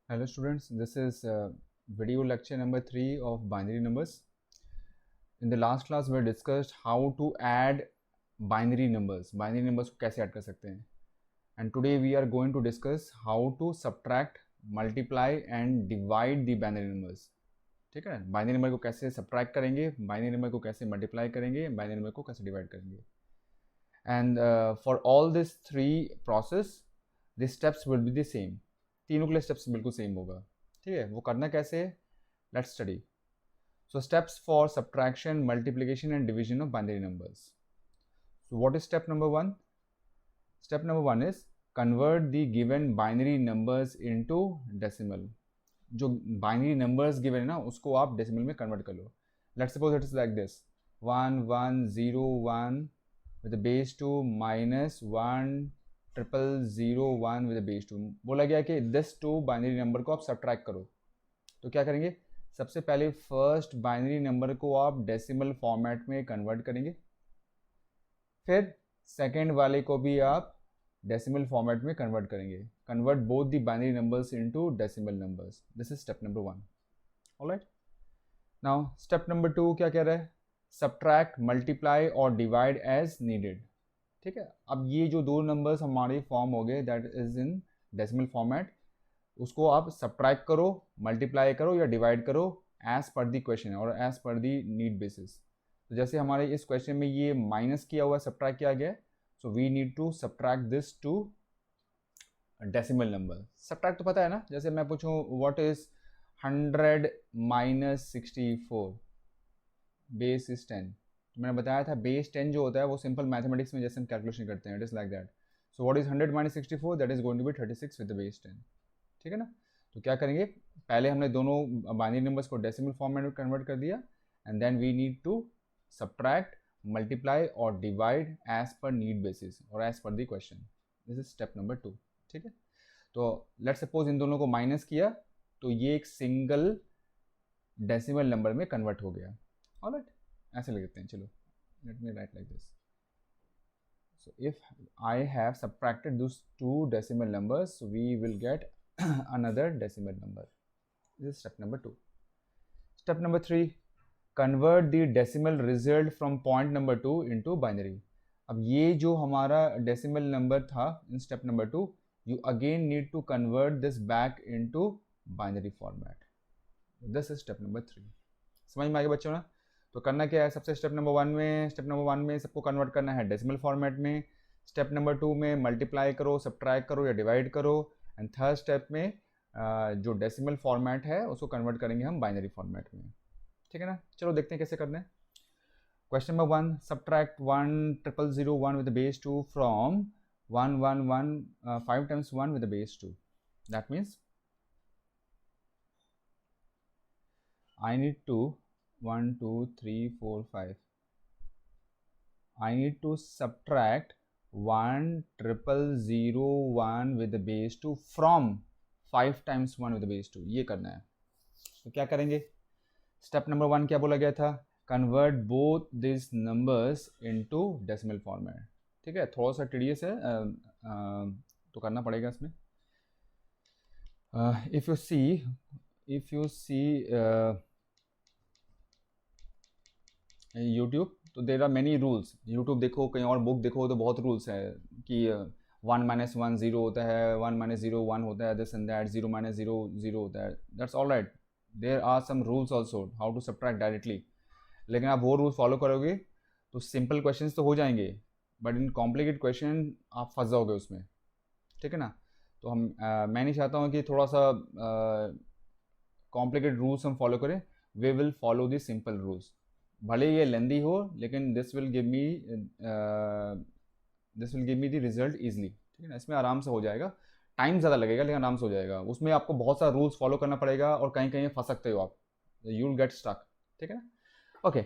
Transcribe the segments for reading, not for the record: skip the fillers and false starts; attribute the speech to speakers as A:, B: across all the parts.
A: Hello students, this is video lecture number 3 of binary numbers. In the last class we discussed how to add binary numbers को कैसे add कर सकते हैं. And today we are going to discuss how to subtract, multiply and divide the binary numbers. ठीक है, binary number को कैसे subtract करेंगे, बाइनरी नंबर को कैसे मल्टीप्लाई करेंगे, बाइनरी नंबर को कैसे डिवाइड करेंगे. And for all this three process the steps will be the same. तीनों के लिए स्टेप्स बिल्कुल सेम होगा. ठीक है, वो करना कैसे है, let's study. So steps for subtraction, multiplication and division of binary numbers. So what is step number 1? Step number 1 is convert the given binary numbers into decimal. जो बाइनरी नंबर्स गिवन है ना, उसको आप डेसिमल में convert कर लो. Let's suppose it is like this 1 1 0 1 with the base 2 minus 1 0 0 1 with the base 2. बोला गया कि दिस टू बाइनरी नंबर को आप सब्ट्रैक्ट करो. तो क्या करेंगे, सबसे पहले फर्स्ट बाइनरी नंबर को आप डेसिमल फॉर्मेट में कन्वर्ट करेंगे, फिर सेकेंड वाले को भी आप डेसिमल फॉर्मेट में कन्वर्ट करेंगे. Convert both the binary numbers into decimal numbers. This is step number 1. Alright, now step number 2 क्या कह रहा है, सब्ट्रैक्ट, मल्टीप्लाई और डिवाइड एज नीडेड. ठीक है, अब ये जो दो नंबर्स हमारे फॉर्म हो गए that is in decimal format, उसको आप सब्ट्रैक्ट करो, मल्टीप्लाई करो या डिवाइड करो एज पर द क्वेश्चन और as per the need basis. तो जैसे हमारे इस क्वेश्चन में ये माइनस किया हुआ, सब्ट्रैक्ट किया गया, so we need to subtract this two decimal number. Subtract तो पता है ना, जैसे मैं पूछूं what is 100 minus 64, base is 10. मैंने बताया था बेस 10 जो होता है वो सिंपल मैथमेटिक्स में जैसे हम कैलकुलेशन करते हैं, it is like that. So what is 100 minus 64, that is going to be 36 with the base 10. ठीक है ना. तो क्या करेंगे, पहले हमने दोनों बाइनरी नंबर्स को डेसिमल फॉर्मेट में कन्वर्ट कर दिया, and then we need to subtract, multiply और divide as per need basis और as per the question. This is step number 2. ठीक है, तो लेट्स सपोज इन दोनों को माइनस किया तो ये एक सिंगल डेसिमल नंबर में कन्वर्ट हो गया. ऑलराइट, ऐसे लिख देते हैं. चलो, late me right like this. So if I have subtracted those two decimal numbers, so we will get another decimal number. This is step number 2. Step number 3, convert the decimal result from point number 2 into binary. अब ये जो हमारा decimal number था in step number 2, you again need to convert this back into binary format. This is step number 3. समझ में आ गया बच्चों ना. तो करना क्या है, सबसे स्टेप नंबर 1 में सबको कन्वर्ट करना है डेसिमल फॉर्मेट में. स्टेप नंबर 2 में मल्टीप्लाई करो, सब्ट्रैक्ट करो या डिवाइड करो. एंड थर्ड स्टेप में जो डेसिमल फॉर्मेट है उसको कन्वर्ट करेंगे हम बाइनरी फॉर्मेट में. ठीक है ना. चलो देखते हैं कैसे करना है. Question number 1, subtract 1 0 0 1 with the base 2 from 1 1 1 5 times 1 with the base 2. That means I need to 1 2 3 4 5. I need to subtract 1 0 0 1 with the base 2 from 5 times 1 with the base 2. ये करना है. तो क्या करेंगे, स्टेप नंबर 1 क्या बोला गया था, convert both this numbers into decimal format. ठीक है, थोड़ा सा टीडियस है तो करना पड़ेगा इसमें. इफ यू सी यूट्यूब, तो there are many rules. YouTube देखो, कहीं और बुक देखो तो बहुत रूल्स है कि 1 - 1 0 होता है, 1 - 0 1 होता है, दिस एंड दैट, 0 - 0 0 होता है. That's all right. There are some rules also how to subtract directly. लेकिन आप वो रूल्स फॉलो करोगे तो सिंपल क्वेश्चन तो हो जाएंगे, बट इन कॉम्प्लिकेटेड क्वेश्चन आप फंस जाओगे उसमें. ठीक है ना. तो मैं नहीं चाहता हूँ कि थोड़ा सा कॉम्प्लिकेटेड रूल्स हम फॉलो करें. We will follow the simple rules. भले ये लेंदी हो, लेकिन this will give me the result easily. ठीक है ना, इसमें आराम से हो जाएगा. टाइम ज़्यादा लगेगा लेकिन आराम से हो जाएगा. उसमें आपको बहुत सारा रूल्स फॉलो करना पड़ेगा और कहीं कहीं फंस सकते हो आप, यू विल गेट स्टक. ठीक है ना. Okay,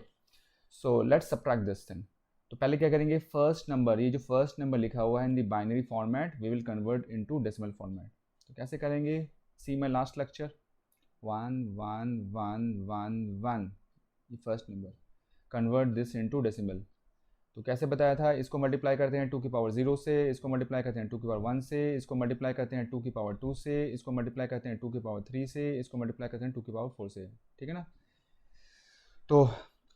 A: so let's subtract this thing. तो पहले क्या करेंगे, फर्स्ट नंबर, ये जो फर्स्ट नंबर लिखा हुआ है in the binary format, we will convert into decimal format. तो कैसे करेंगे, सी माई लास्ट लेक्चर. 1 1 1 1 1, ये first number, convert this into decimal. तो कैसे बताया था, इसको मल्टीप्लाई करते हैं 2 की पावर 0 से, इसको मल्टीप्लाई करते हैं 2 की पावर 1 से, इसको मल्टीप्लाई करते हैं 2 की पावर 2 से, इसको मल्टीप्लाई करते हैं 2 की पावर 3 से, इसको मल्टीप्लाई करते हैं 2 की पावर 4 से, ठीक है ना। तो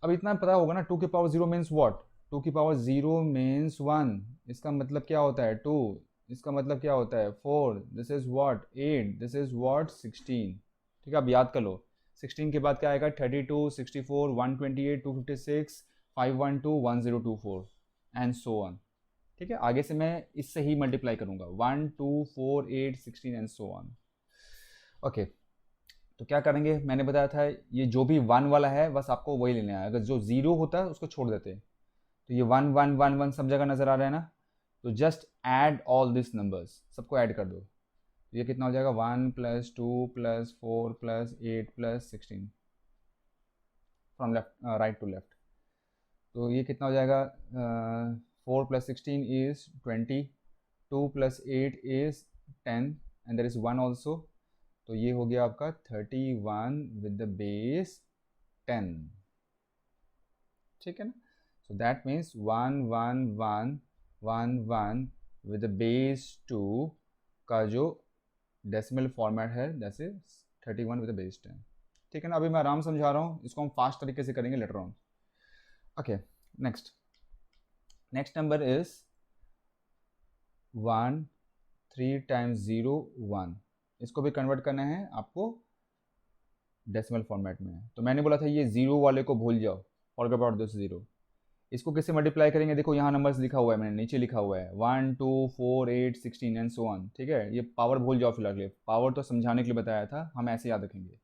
A: अब इतना पता होगा ना, 2 की पावर 0 मीन्स व्हाट, 2 की पावर 0 मीन्स 1, इसका मतलब क्या होता है 2, इसका मतलब क्या होता है 4, this is what 8, this is what 16, ठीक है। अब याद कर लो, 16 के बाद क्या आएगा 32, 64, 128, 256, 512, 1024 एंड सो ऑन, ठीक है। आगे से मैं इससे ही मल्टीप्लाई करूंगा 1 2 4 8 16 एंड सो ऑन। ओके, तो क्या करेंगे, मैंने बताया था ये जो भी 1 वाला है बस आपको वही लेना है, अगर जो 0 होता है उसको छोड़ देते हैं। तो ये 1 1 1 1 सब जगह नज़र आ रहा है ना, तो just add all this numbers, सबको ऐड कर दो। तो ये कितना हो जाएगा 1 + 2 + 4 + 8 + 16 from left right to left. तो ये कितना हो जाएगा 4 + 16 is 20, 2 + 8 is 10 and there is 1 also. तो ये हो गया आपका 31 विद द बेस 10, ठीक है ना। So that means 1 1 1 1 1 with the base 2 का जो डेसिमल फॉर्मेट है that is 31 with the base 10, ठीक है ना। अभी मैं आराम समझा रहा हूँ, इसको हम फास्ट तरीके से करेंगे later on. Okay, next number is 1 3 × 0 1, इसको भी कन्वर्ट करना है आपको डेसिमल फॉर्मेट में। तो मैंने बोला था ये 0 वाले को भूल जाओ, फॉरगेट अबाउट दिस 0। इसको किससे मल्टीप्लाई करेंगे, देखो यहाँ नंबर्स लिखा हुआ है, मैंने नीचे लिखा हुआ है 1 2 4 8 16 एंड सो ऑन, ठीक है। ये पावर भूल जाओ फिलहाल, पावर तो समझाने के लिए बताया था, हम ऐसे याद रखेंगे।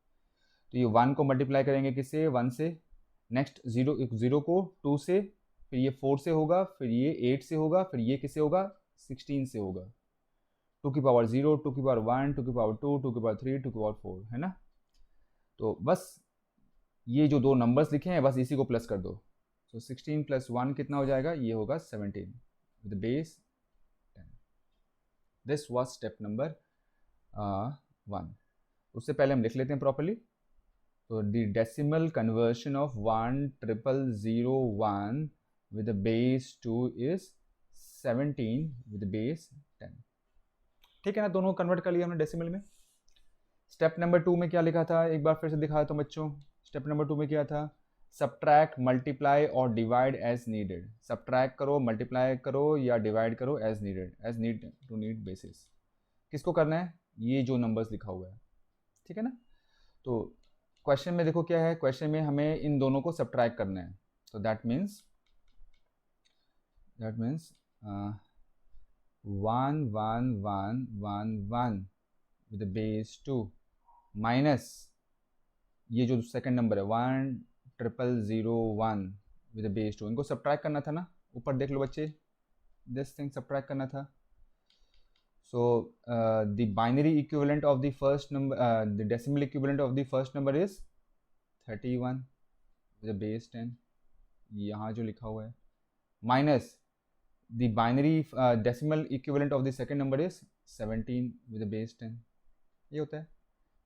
A: तो ये 1 को मल्टीप्लाई करेंगे किससे 1 से, नेक्स्ट 0 को 2 से, फिर ये 4 से होगा, फिर ये 8 से होगा, फिर ये किससे होगा 16 से होगा। 2 की पावर 0, 2 की पावर 1, 2 की पावर 2, 2 की पावर 3, 2 की पावर 4, है ना। तो बस ये जो दो नंबर्स लिखे हैं बस इसी को प्लस कर दो। सो 16 + 1 कितना हो जाएगा, ये होगा 17 with base 10। This was step number 1। उससे पहले हम लिख लेते हैं प्रॉपर्ली। तो the decimal conversion of 1,001 with base 2 is 17 with base 10, ठीक है ना। दोनों कन्वर्ट कर लिया हमने डेसिमल में। स्टेप नंबर 2 में क्या लिखा था, एक बार फिर से दिखा देता हूँ बच्चों। स्टेप नंबर 2 में क्या था, सब्ट्रैक्ट मल्टीप्लाई और डिवाइड एज नीडेड। सब्ट्रैक्ट करो, मल्टीप्लाई करो या डिवाइड करो as needed, as need to need basis. किसको करना है, ये जो नंबर्स लिखा हुआ है, ठीक है ना। तो क्वेश्चन में देखो क्या है, क्वेश्चन में हमें इन दोनों को सब्ट्रैक्ट करना है। तो that means 1 1 1 1 1 with base 2 minus ये जो सेकंड नंबर है 1,001 विद बेस 2, इनको सब्ट्रैक्ट करना था ना, ऊपर देख लो बच्चे, दिस थिंग सब्ट्रैक्ट करना था। So the binary equivalent of the first number, the decimal equivalent of the first number is 31 with base 10, यहाँ जो लिखा हुआ है, minus the binary decimal equivalent of the second number is 17 with base 10, ये होता है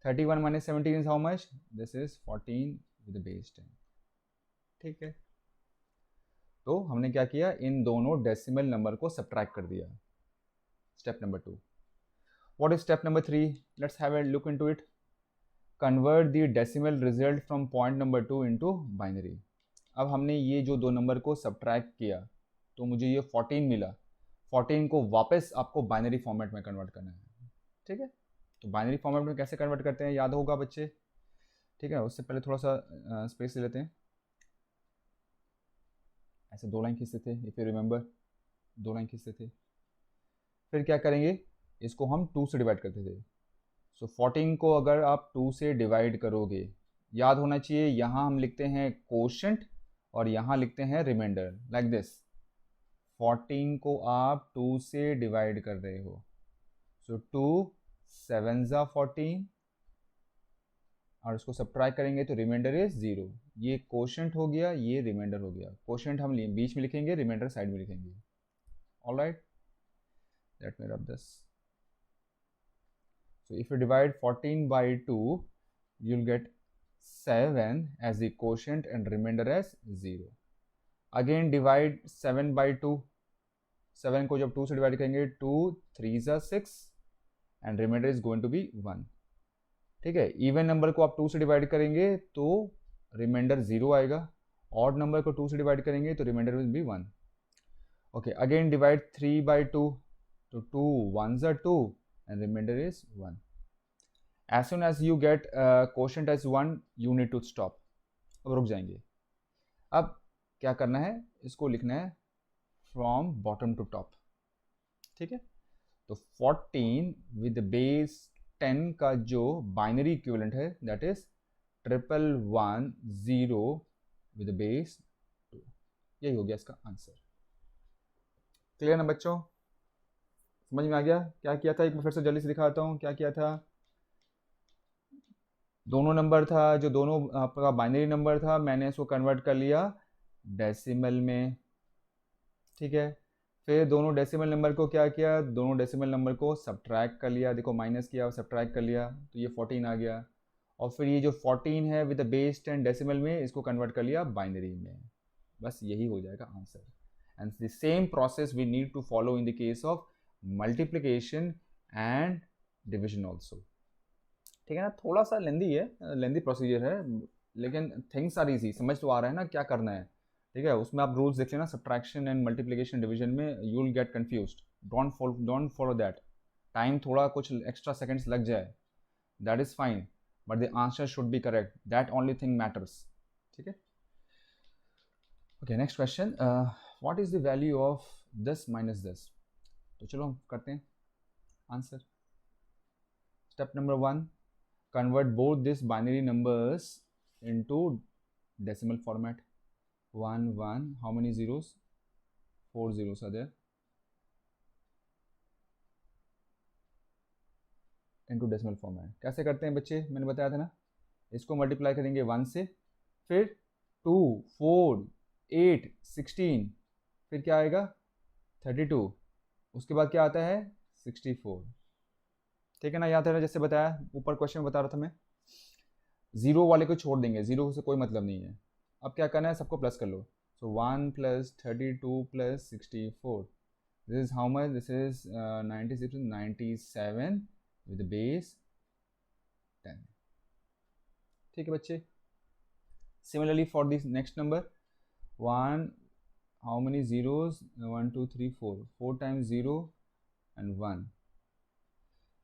A: 31 minus 17 is how much? This is 14 with the base 10, ठीक है। तो हमने क्या किया, इन दोनों डेसिमल नंबर को सब्ट्रैक्ट कर दिया। Step number 2। What is step number 3? Let's have a look into it. Convert the decimal result from point number 2 into binary. अब हमने ये जो दो नंबर को सब्ट्रैक्ट किया तो मुझे ये 14 मिला, 14 को वापस आपको बाइनरी फॉर्मेट में कन्वर्ट करना है, ठीक है। तो बाइनरी फॉर्मेट में कैसे कन्वर्ट करते हैं याद होगा बच्चे, ठीक है। उससे पहले थोड़ा सा स्पेस ले लेते हैं, ऐसे 2 लाइन खींचते थे, इफ यू रिमेंबर 2 लाइन खींचते थे। फिर क्या करेंगे, इसको हम 2 से डिवाइड करते थे। सो 14 को अगर आप 2 से डिवाइड करोगे, याद होना चाहिए यहाँ हम लिखते हैं कोशेंट और यहाँ लिखते हैं रिमाइंडर, लाइक दिस। 14 को आप 2 से डिवाइड कर रहे हो, सो 2 7 ज़ा 14 और उसको सब्ट्रैक्ट करेंगे तो रिमाइंडर इज 0। ये कोशेंट हो गया, ये रिमाइंडर हो गया। कोशेंट हम बीच में लिखेंगे, रिमाइंडर साइड में लिखेंगे। Alright, let me rub this. So if you divide 14 by 2, you'll get 7 as the quotient and remainder as 0. Again divide 7/2, 7 को जब 2 से डिवाइड करेंगे 2 3 ज़ा 6 and reminder is going to be 1। ठीक है, इवन नंबर को आप 2 से डिवाइड करेंगे तो रिमाइंडर 0 आएगा, ऑड नंबर को 2 से डिवाइड करेंगे तो remainder will be 1। Okay, again divide 3/2, तो 2 1 ज़ा 2 and reminder is 1। As soon as you get quotient as 1, you need to stop। अब रुक जाएंगे। अब क्या करना है, इसको लिखना है फ्रॉम बॉटम टू टॉप। ठीक है, तो 14 विद बेस 10 का जो बाइनरी इक्विवेलेंट है दैट इज 1110 विद बेस 2। यही हो गया इसका आंसर। क्लियर ना बच्चों, समझ में आ गया क्या किया था? एक बार फिर से जल्दी से दिखाता हूँ क्या किया था। दोनों नंबर था, जो दोनों आपका बाइनरी नंबर था, मैंने इसको कन्वर्ट कर लिया डेसिमल में। ठीक है, फिर दोनों डेसिमल नंबर को क्या किया, दोनों डेसिमल नंबर को सब्ट्रैक्ट कर लिया, देखो माइनस किया और सब्ट्रैक्ट कर लिया तो ये 14 आ गया। और फिर ये जो 14 है विद द बेस 10 डेसिमल में, इसको कन्वर्ट कर लिया बाइनरी में। बस यही हो जाएगा answer. And the same process we need to follow in the case of multiplication and division also. ठीक है ना, थोड़ा सा लेंदी है, लेंदी प्रोसीजर है, लेकिन थिंग्स आर इजी, समझ तो आ रहा है ना क्या करना है। ठीक है, उसमें आप रूल्स देख लेना, सब्ट्रैक्शन एंड मल्टीप्लिकेशन डिवीजन में you will gate confused. Don't follow that. Time थोड़ा कुछ एक्स्ट्रा सेकंड्स लग जाए, that is fine, but the answer should B correct, that only thing matters. ठीक है, okay next question, what is the value of this minus this? तो चलो हम करते हैं answer. Step number 1, convert both these binary numbers into decimal format। 1 1, how many zeros? 4 zeros are there, into decimal format। कैसे करते हैं बच्चे, मैंने बताया था ना, इसको मल्टीप्लाई करेंगे 1 से, फिर 2 4 8 16, फिर क्या आएगा 32, उसके बाद क्या आता है 64। ठीक है ना, याद है ना, जैसे बताया ऊपर क्वेश्चन में बता रहा था मैं, जीरो वाले को छोड़ देंगे, जीरो से कोई मतलब नहीं है। अब क्या करना है, सबको प्लस कर लो। So 1 + 32 + 64, this is how much, this is 97 with base 10। ठीक है बच्चे, similarly for this next number 1, how many zeros, 1 2 3 4, 4 times 0 and 1,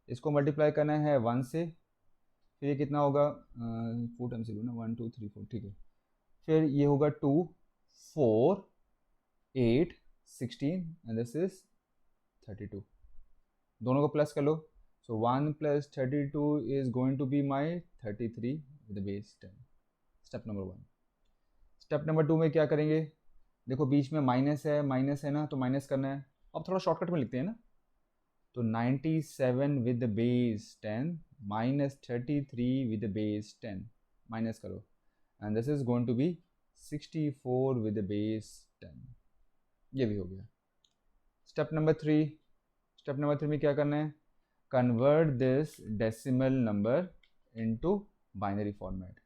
A: इसको मल्टीप्लाई करना है 1 से, फिर ये कितना होगा 4 टाइम्स 0 ना, 1 2 3 4। ठीक है, फिर ये होगा 2 4 8 16 एंड दिस इज 32। दोनों को प्लस कर लो। So 1 + 32 is going to be my 33 with base 10। Step number 1। Step number 2 में क्या करेंगे, देखो बीच में माइनस है ना, तो माइनस करना है। अब थोड़ा शॉर्टकट में लिखते हैं ना, तो 97 with base 10 minus 33 with base 10, minus करो and this is going to be 64 with base 10। ये भी हो गया। स्टेप नंबर 3, स्टेप नंबर 3 में क्या करना है, convert this decimal number into binary format.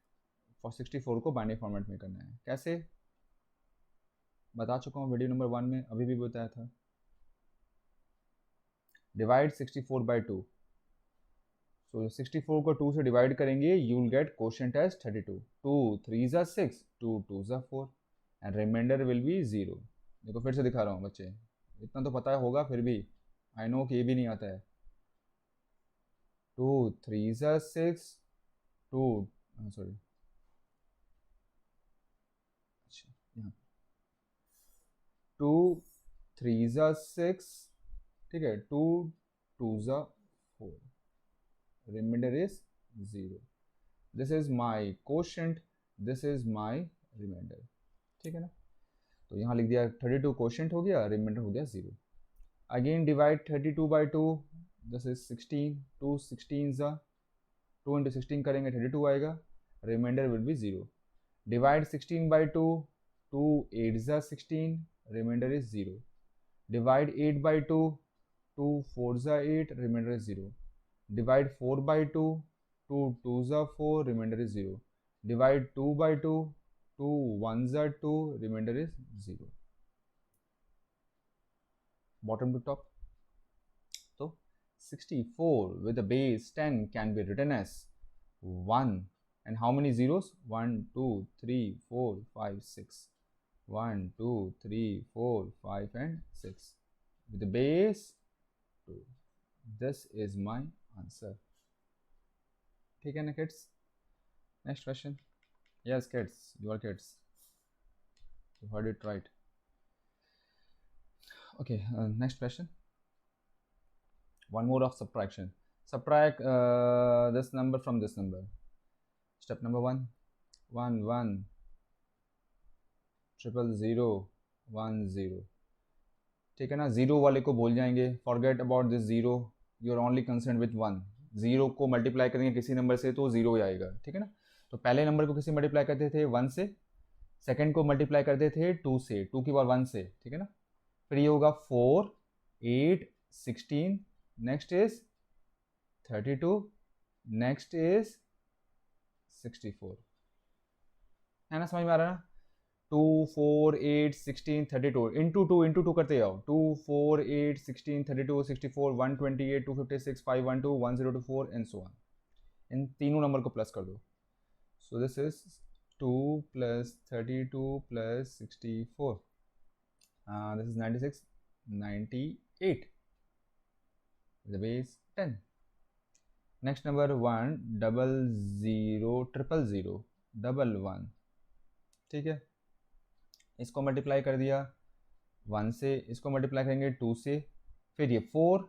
A: For 64 को बाइनरी फॉर्मेट में करना है। कैसे, बता चुका हूँ वीडियो नंबर 1 में, अभी भी बताया था। डिवाइड 64/2, सो 64 को 2 से डिवाइड करेंगे, you will get quotient as 32। 2 3 ज़ा 6, 2 2 ज़ा 4 एंड रिमाइंडर विल बी 0। देखो फिर से दिखा रहा हूँ बच्चे, इतना तो पता होगा, फिर भी आई नो कि ये भी नहीं आता है। 2 3 ज़ा 6, 2 सॉरी, अच्छा यहाँ 2 3 ज़ा 6, ठीक है, 2 2 ज़ा 4, reminder is 0। This is my quotient, this is my remainder. ठीक है ना, तो यहाँ लिख दिया 32 क्वोशिएंट हो गया, रिमाइंडर हो गया 0। अगेन डिवाइड 32/2, दिस इज 16, 2 16 ज़ा, 2 × 16 करेंगे 32 आएगा, रिमाइंडर विल बी 0। डिवाइड 16/2, 2 8 ज़ा 16, रिमाइंडर इज 0। डिवाइड 8/2, 2 4 ज़ा 8, रिमाइंडर इज 0। डिवाइड 4/2, 2 2 ज़ा 4, reminder is 0। Divide 2/2, 2 1s are 2, remainder is 0. Bottom to top. So 64 with the base 10 can be written as 1, and how many zeros? 1 2 3 4 5 6, 1 2 3 4 5 and 6 with the base 2. This is my answer. ठीक है ना kids? Next question. Yes kids, you are kids, you heard it right. Okay, next question. One more of subtraction. Subtract this number from this number. Step number 1, 1 1 0 0 1 0. ठीक है ना, zero वाले को भूल जाएंगे, forget about this zero, you are only concern with 1. Zero को multiply करेंगे किसी नंबर से तो जीरो ही आएगा, ठीक है ना. तो पहले नंबर को किसी मल्टीप्लाई करते थे 1 से, सेकंड को मल्टीप्लाई करते थे 2 से, 2 की पावर 1 से, ठीक है ना. फिर ये होगा 4 8 16, नेक्स्ट इज 32, नेक्स्ट इज 64. है ना, समझ में आ रहा है ना. 2 4 8 16 32 इंटू टू करते जाओ. 2 4 8 16 32 64 128 256 512 1024 एंड सो ऑन. इन तीनों नंबर को प्लस कर दो. So this is 2 plus 32 plus 64, this is 96 98 the base 10. Next number 1 0 0 0 0 1, ठीक है. इसको मल्टीप्लाई कर दिया 1 से, इसको मल्टीप्लाई करेंगे 2 से, फिर ये 4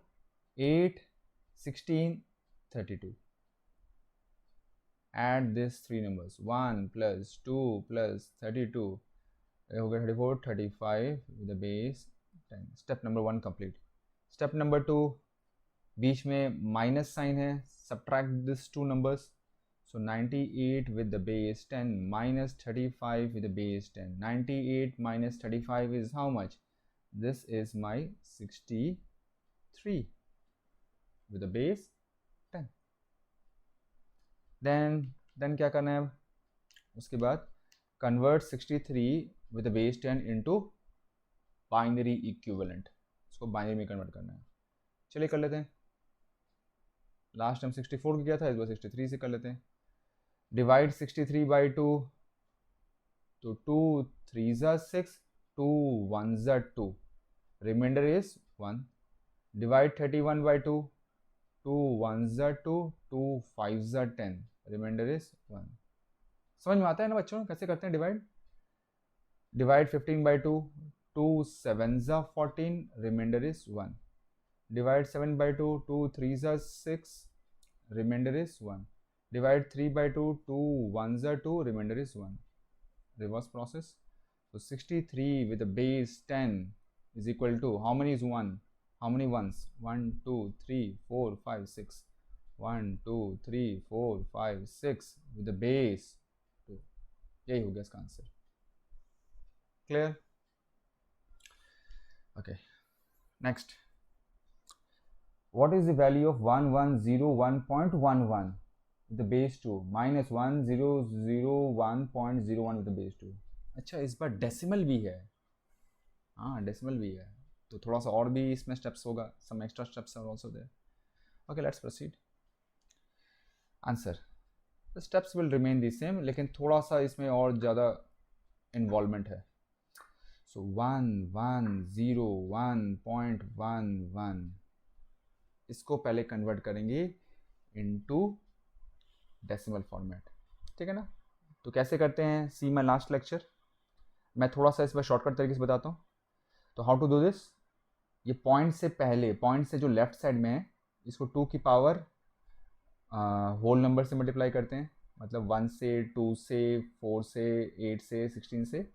A: 8 16 32. Add this three numbers, 1 plus 2 plus 32, हो गया 34 35 with the base 10. Step number 1 complete. Step number 2, बीच में माइनस साइन है, subtract this two numbers. So 98 with the base 10 minus 35 with the base 10. 98 minus 35 is how much? This is my 63 with the base 10. Then क्या करना है? उसके बाद convert 63 with the base 10 into binary equivalent. इसको binary में convert करना है. चलिए कर लेते हैं. लास्ट टाइम 64 किया था, इस बार 63 से कर लेते हैं. डिवाइड 63 बाई 2, तो 2 3s are 6, 2 1s are 2, reminder is 1. Divide 31 by 2, 2 1s are 2, 2 5s are 10, remainder is 1. समझ में आता है ना बच्चों कैसे करते हैं divide. Divide 15 by 2, 2 7s are 14, reminder is 1. Divide 7 by 2, 2 3s are 6, reminder is 1. Divide 3 by 2, 2 1s are 2, remainder is 1. Reverse process. So 63 with the base 10 is equal to, how many is 1? How many ones? 1 2 3 4 5 6. 1 2 3 4 5 6 with the base 2. यही हो गया इसका answer. Clear? Okay. Next. What is the value of 1101.11? with the base 2 minus 1001.01 with the base 2. अच्छा, इस बार decimal भी है. हाँ, decimal भी है, तो थोड़ा सा और भी इसमें स्टेप्स होगा. Some extra steps are also there. Okay, let's proceed. Answer, the steps will remain the same, लेकिन थोड़ा सा इसमें और ज़्यादा इन्वॉल्वमेंट है. सो 1101.11, इसको पहले कन्वर्ट करेंगे इनटू डेसिमल फॉर्मेट, ठीक है ना. तो कैसे करते हैं, सी माय लास्ट लेक्चर. मैं थोड़ा सा इस पर शॉर्टकट तरीके से बताता हूँ. तो हाउ टू डू दिस, ये पॉइंट से पहले, पॉइंट से जो लेफ्ट साइड में है, इसको 2 की पावर होल नंबर से मल्टीप्लाई करते हैं, मतलब 1 से 2 से 4 से 8 से 16 से,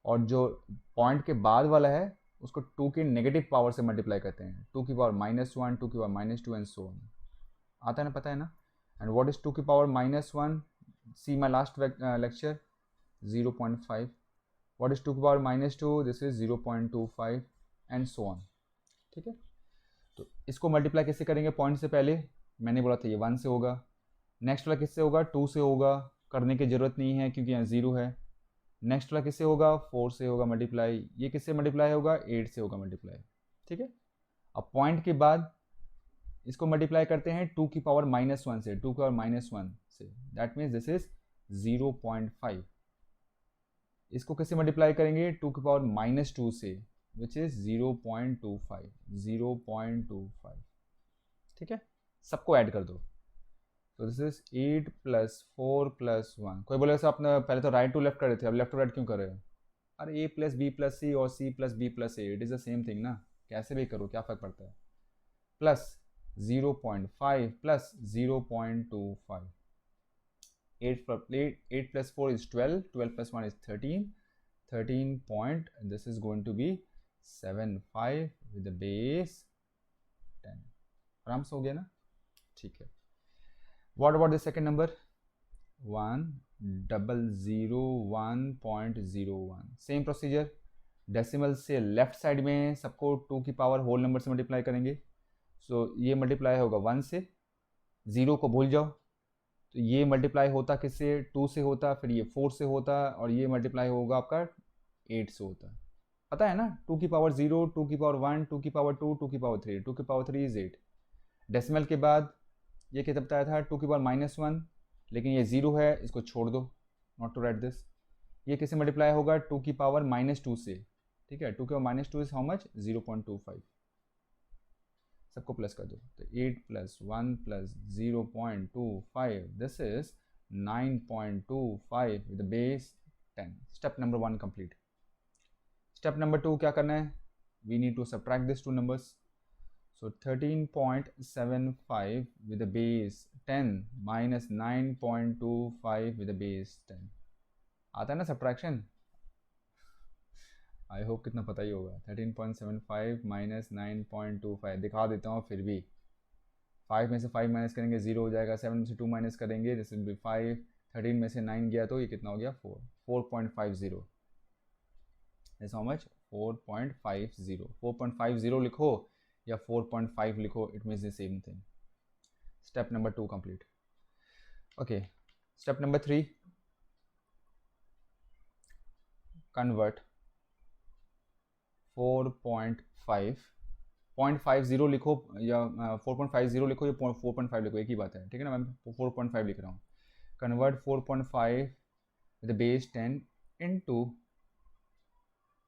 A: और जो पॉइंट के बाद वाला है उसको 2 की नेगेटिव पावर से मल्टीप्लाई करते हैं, 2 की पावर -1, 2 की पावर -2 एंड सो ऑन. आता है ना, पता है ना. And what is 2 की power -1? See my last lecture, 0.5. What is 2 की power -2? This is 0.25 and so on. ठीक है. तो इसको मल्टीप्लाई कैसे करेंगे, पॉइंट से पहले मैंने बोला था ये 1 से होगा. नेक्स्ट वाला किससे होगा, 2 से होगा. करने की ज़रूरत नहीं है क्योंकि यहाँ 0 है. नेक्स्ट वाला किससे होगा, 4 से होगा मल्टीप्लाई, ये किससे मल्टीप्लाई होगा, 8 से होगा मल्टीप्लाई, ठीक है। अब पॉइंट के बाद इसको मल्टीप्लाई करते हैं 2 की पावर -1 से, 2 की पावर -1 से, दैट मीन्स दिस इज 0.5। इसको किससे मल्टीप्लाई करेंगे, 2 की पावर -2 से, विच इज 0.25, 0.25, ठीक है। सबको ऐड कर दो, तो दिस इज 8 + 4 + 1। कोई बोलेगा सर आपने पहले तो राइट टू लेफ्ट कर रहे थे, अब लेफ्ट टू राइट क्यों कर रहे हो, अरे a + b + c और c + b + a, it is the same thing ना, कैसे भी करो क्या फ़र्क पड़ता है, plus 0.5 + 0.25, 8 + 4 is 12, 12 + 1 is 13, 13 point, this is going to be 75 with the base 10। आराम से हो गया ना, ठीक है। What about the second number, 1,001.01, same procedure, decimal से लेफ्ट साइड में सबको 2 की पावर होल नंबर से मल्टीप्लाई करेंगे। सो ये मल्टीप्लाई होगा 1 से, 0 को भूल जाओ, तो ये मल्टीप्लाई होता किससे, 2 से होता, फिर ये 4 से होता, और ये मल्टीप्लाई होगा आपका 8 से होता, पता है ना, 2 की पावर 0, 2 की पावर 1, 2 की पावर 2, 2 की पावर 3, 2 की पावर 3 इज 8। डेसिमल के बाद ये कितना बताया था, 2 की पावर -1, लेकिन ये 0 है, इसको छोड़ दो, नॉट टू राइट दिस। ये किससे मल्टीप्लाई होगा, 2 की पावर -2 से, ठीक है, 2 की पावर -2 इज हाउ मच, 0.25, सबको प्लस कर दो, तो 8 + 1 + 0.25, this is 9.25 with base 10। Step number 1 complete. Step number 2 क्या करना है, we need to subtract this 2 numbers. So 13.75 with the base 10 minus 9.25 with the base 10, आता है ना सब्ट्रैक्शन, आई होप कितना पता ही होगा। 13.75 minus 9.25 दिखा देता हूँ, फिर भी 5 में से 5 माइनस करेंगे 0 हो जाएगा, 7 में से 2 माइनस करेंगे दिस विल बी 5, 13 में से 9 गया तो ये कितना हो गया, 4, 4.50, इज हाउ मच, 4.50, 4.50 लिखो या 4.5 लिखो, it means the same thing. Step number 2 complete. Okay, step number 3, convert 4.5, 0.50 लिखो या 4.50 लिखो या 4.5 लिखो, एक ही बात है, ठीक है ना, मैं 4.5 लिख रहा हूँ। Convert 4.5 with base 10 into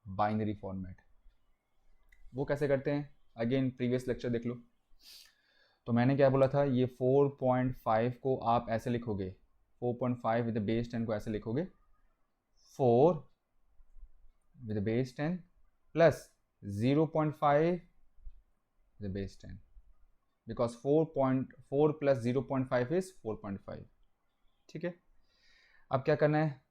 A: binary format. वो कैसे करते हैं, अगेन प्रीवियस लेक्चर देख लो। तो मैंने क्या बोला था, ये 4.5 को आप ऐसे लिखोगे, 4.5 विद बेस 10 को ऐसे लिखोगे, 4 with base 10 plus 0.5 with base 10, because 4.4 plus 0.5 is 4.5, ठीक है। अब क्या करना है,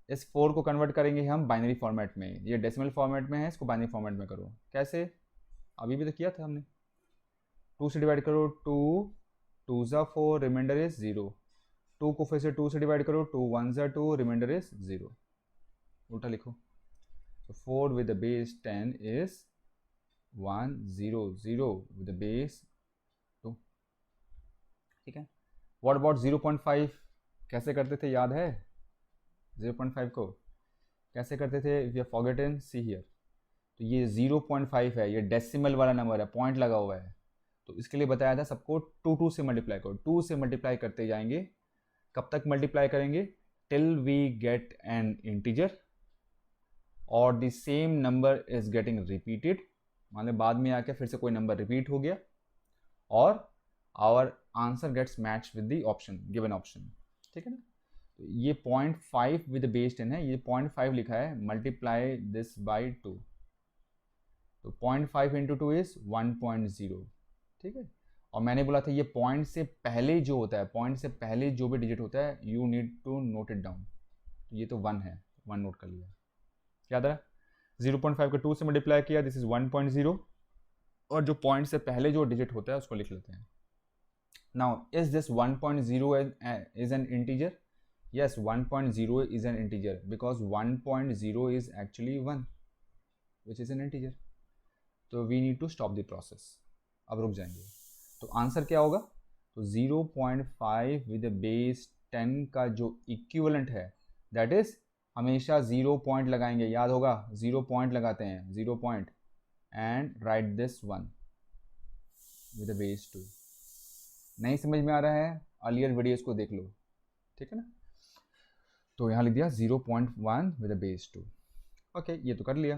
A: इस 4 को कन्वर्ट करेंगे हम बाइनरी फॉर्मेट में, ये डेसिमल फॉर्मेट में है, इसको बाइनरी फॉर्मेट में करो। कैसे, अभी भी तो किया था हमने, 2 से डिवाइड करो, 2 2 ज़ा 4, रिमाइंडर इज 0, 2 को फिर से 2 से डिवाइड करो, 2 1 ज़ा 2, रिमाइंडर इज 0, उल्टा लिखो। तो 4 with the base 10 is 1 0 0 with the base 2, ठीक है। व्हाट अबाउट 0.5, कैसे करते थे, याद है 0.5 को कैसे करते थे, if you have forgotten see here. तो ये 0.5 है, ये डेसिमल वाला नंबर है, पॉइंट लगा हुआ है, तो इसके लिए बताया था सबको 2 से मल्टीप्लाई करो, 2 से मल्टीप्लाई करते जाएंगे, कब तक मल्टीप्लाई करेंगे, till we get an integer और the same number is getting repeated, मान लो बाद में आके फिर से कोई नंबर रिपीट हो गया और our answer gets match with the option, given option, ठीक है ना। तो ये 0.5 विद बेस 10 है, ये 0.5 लिखा है, मल्टीप्लाई दिस बाई 2, तो 0.5 इंटू 2 इज 1.0, ठीक है। और मैंने बोला था ये पॉइंट से पहले जो होता है, पॉइंट से पहले जो भी डिजिट होता है, you need to note it down, तो ये तो 1 है, 1 नोट कर लिया, याद रहा। 0.5 को 2 से मल्टीप्लाई किया, दिस इज 1.0, और जो पॉइंट से पहले जो डिजिट होता है उसको लिख लेते हैं। Now is this 1.0 is an integer, yes 1.0 is an integer because 1.0 is actually 1 which is an integer, तो we need to stop the process, अब रुक जाएंगे। तो आंसर क्या होगा, तो 0.5 with the base 10 का जो इक्विवेलेंट है दैट इज हमेशा 0 पॉइंट लगाएंगे, याद होगा 0 पॉइंट लगाते हैं, 0 point and right this 1 with base 2। नहीं समझ में आ रहा है, अर्लियर वीडियोस को देख लो, ठीक है ना। तो यहाँ लिख दिया 0.1 विद बेस 2। ओके, ये तो कर लिया।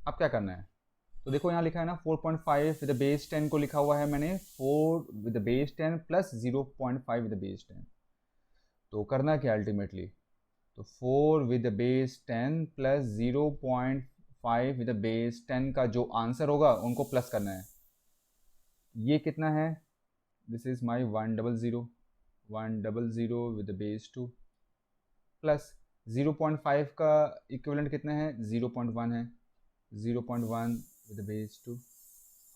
A: अब क्या करना है, तो देखो यहाँ लिखा है ना 4.5 विद बेस 10 को लिखा हुआ है मैंने 4 with base 10 plus 0.5 with base 10। तो करना क्या अल्टीमेटली, तो 4 with base 10 plus 0.5 with base 10 का जो आंसर होगा उनको प्लस करना है। ये कितना है, this is my 100 with base 2 plus 0.5 का इक्विवेलेंट कितना है, 0.1 है, 0.1 विद बेस 2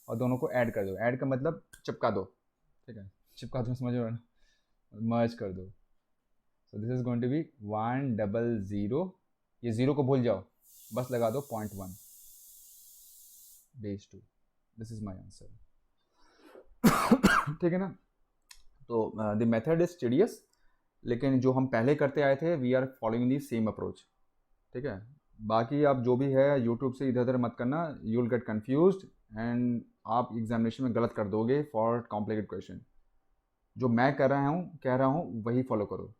A: और दोनों को ऐड कर दो। ऐड का मतलब चिपका दो, ठीक है, चिपका दो समझ रहे हो ना, मर्ज कर दो। So this is going to be 100, ये 0 को भूल जाओ, बस लगा दो 0.1 base 2। This is my answer, ठीक है ना। तो द मेथड इज टीडियस, लेकिन जो हम पहले करते आए थे we are following the same approach, ठीक है। बाकी आप जो भी है यूट्यूब से इधर उधर मत करना, you will gate confused and आप एग्जामिनेशन में गलत कर दोगे फॉर कॉम्प्लिकेटेड क्वेश्चन। जो मैं कह रहा हूँ वही फॉलो करो।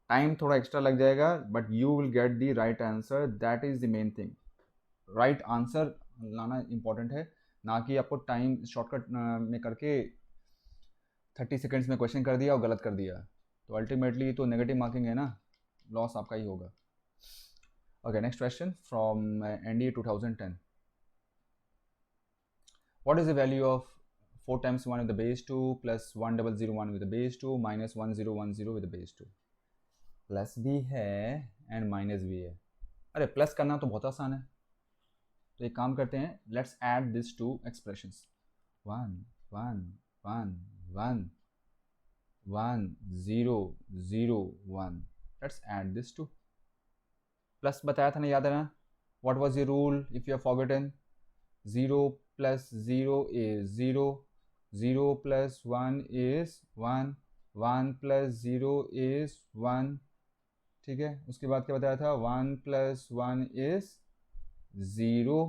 A: टाइम थोड़ा एक्स्ट्रा लग जाएगा but you will get the right answer, that is the main thing. Right answer लाना इंपॉर्टेंट है, ना कि आपको टाइम शॉर्टकट में करके 30 सेकेंड्स में क्वेश्चन कर दिया और गलत कर दिया, तो अल्टीमेटली तो नेगेटिव मार्किंग है ना, लॉस आपका ही होगा। Okay, next question from NDA 2010. What is the value of 4 times 1 with the base 2 plus 1001 with the base 2 minus 1010 with the base 2? Plus भी है एंड माइनस भी है। अरे प्लस करना तो बहुत आसान है, तो एक काम करते हैं, let's add this two expressions. 1 1 1 1 1 0 0 1। Let's add this two. Plus बताया था ना, याद है ना, what was your rule if you have forgotten, 0 plus 0 is 0, 0 plus 1 is 1, 1 plus 0 is 1, ठीक है। उसके बाद क्या बताया था, 1 प्लस 1 इज 0,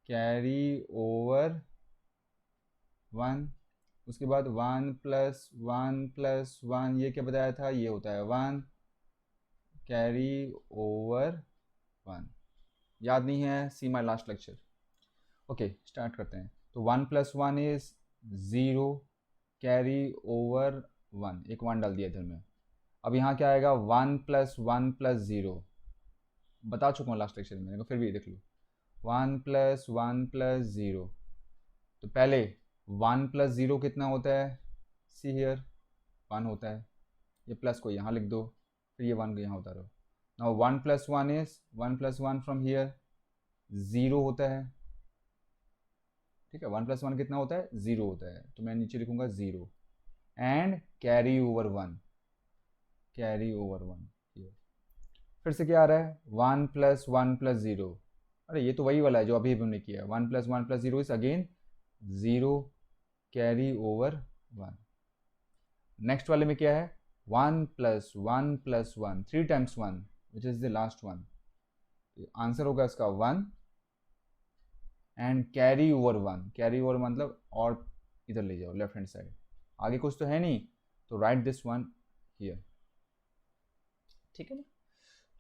A: कैरी ओवर 1। उसके बाद 1 प्लस 1 प्लस 1, ये क्या बताया था, ये होता है 1, कैरी ओवर 1। याद नहीं है, see my last lecture. Okay, start करते हैं। तो 1 प्लस 1 इज 0, कैरी ओवर 1, एक 1 डाल दिया इधर में। अब यहाँ क्या आएगा, 1 प्लस 1 प्लस 0, बता चुका हूँ लास्ट लेक्चर में, फिर भी देख लो। 1 प्लस 1 प्लस 0, तो पहले 1 प्लस 0 कितना होता है, सी हियर 1 होता है, ये प्लस को यहाँ लिख दो, फिर ये 1 को यहाँ उतारो। Now 1 plus 1 is 1 plus 1 from here 0 होता है, ठीक है। 1 प्लस 1 कितना होता है, 0 होता है, तो मैं नीचे लिखूंगा 0 and carry over 1, carry over 1। फिर से क्या आ रहा है, 1 प्लस 1 प्लस 0, अरे ये तो वही वाला है जो अभी हमने किया है। 1 plus 1 plus 0 is again 0, carry over 1। Next वाले में क्या है, 1 plus 1 plus 1, 3 times 1 which is the last one, answer होगा इसका 1 and carry over 1। Carry over मतलब और इधर ले जाओ लेफ्ट हैंड साइड, आगे कुछ तो है नहीं, तो राइट दिस वन हियर, ठीक है ना।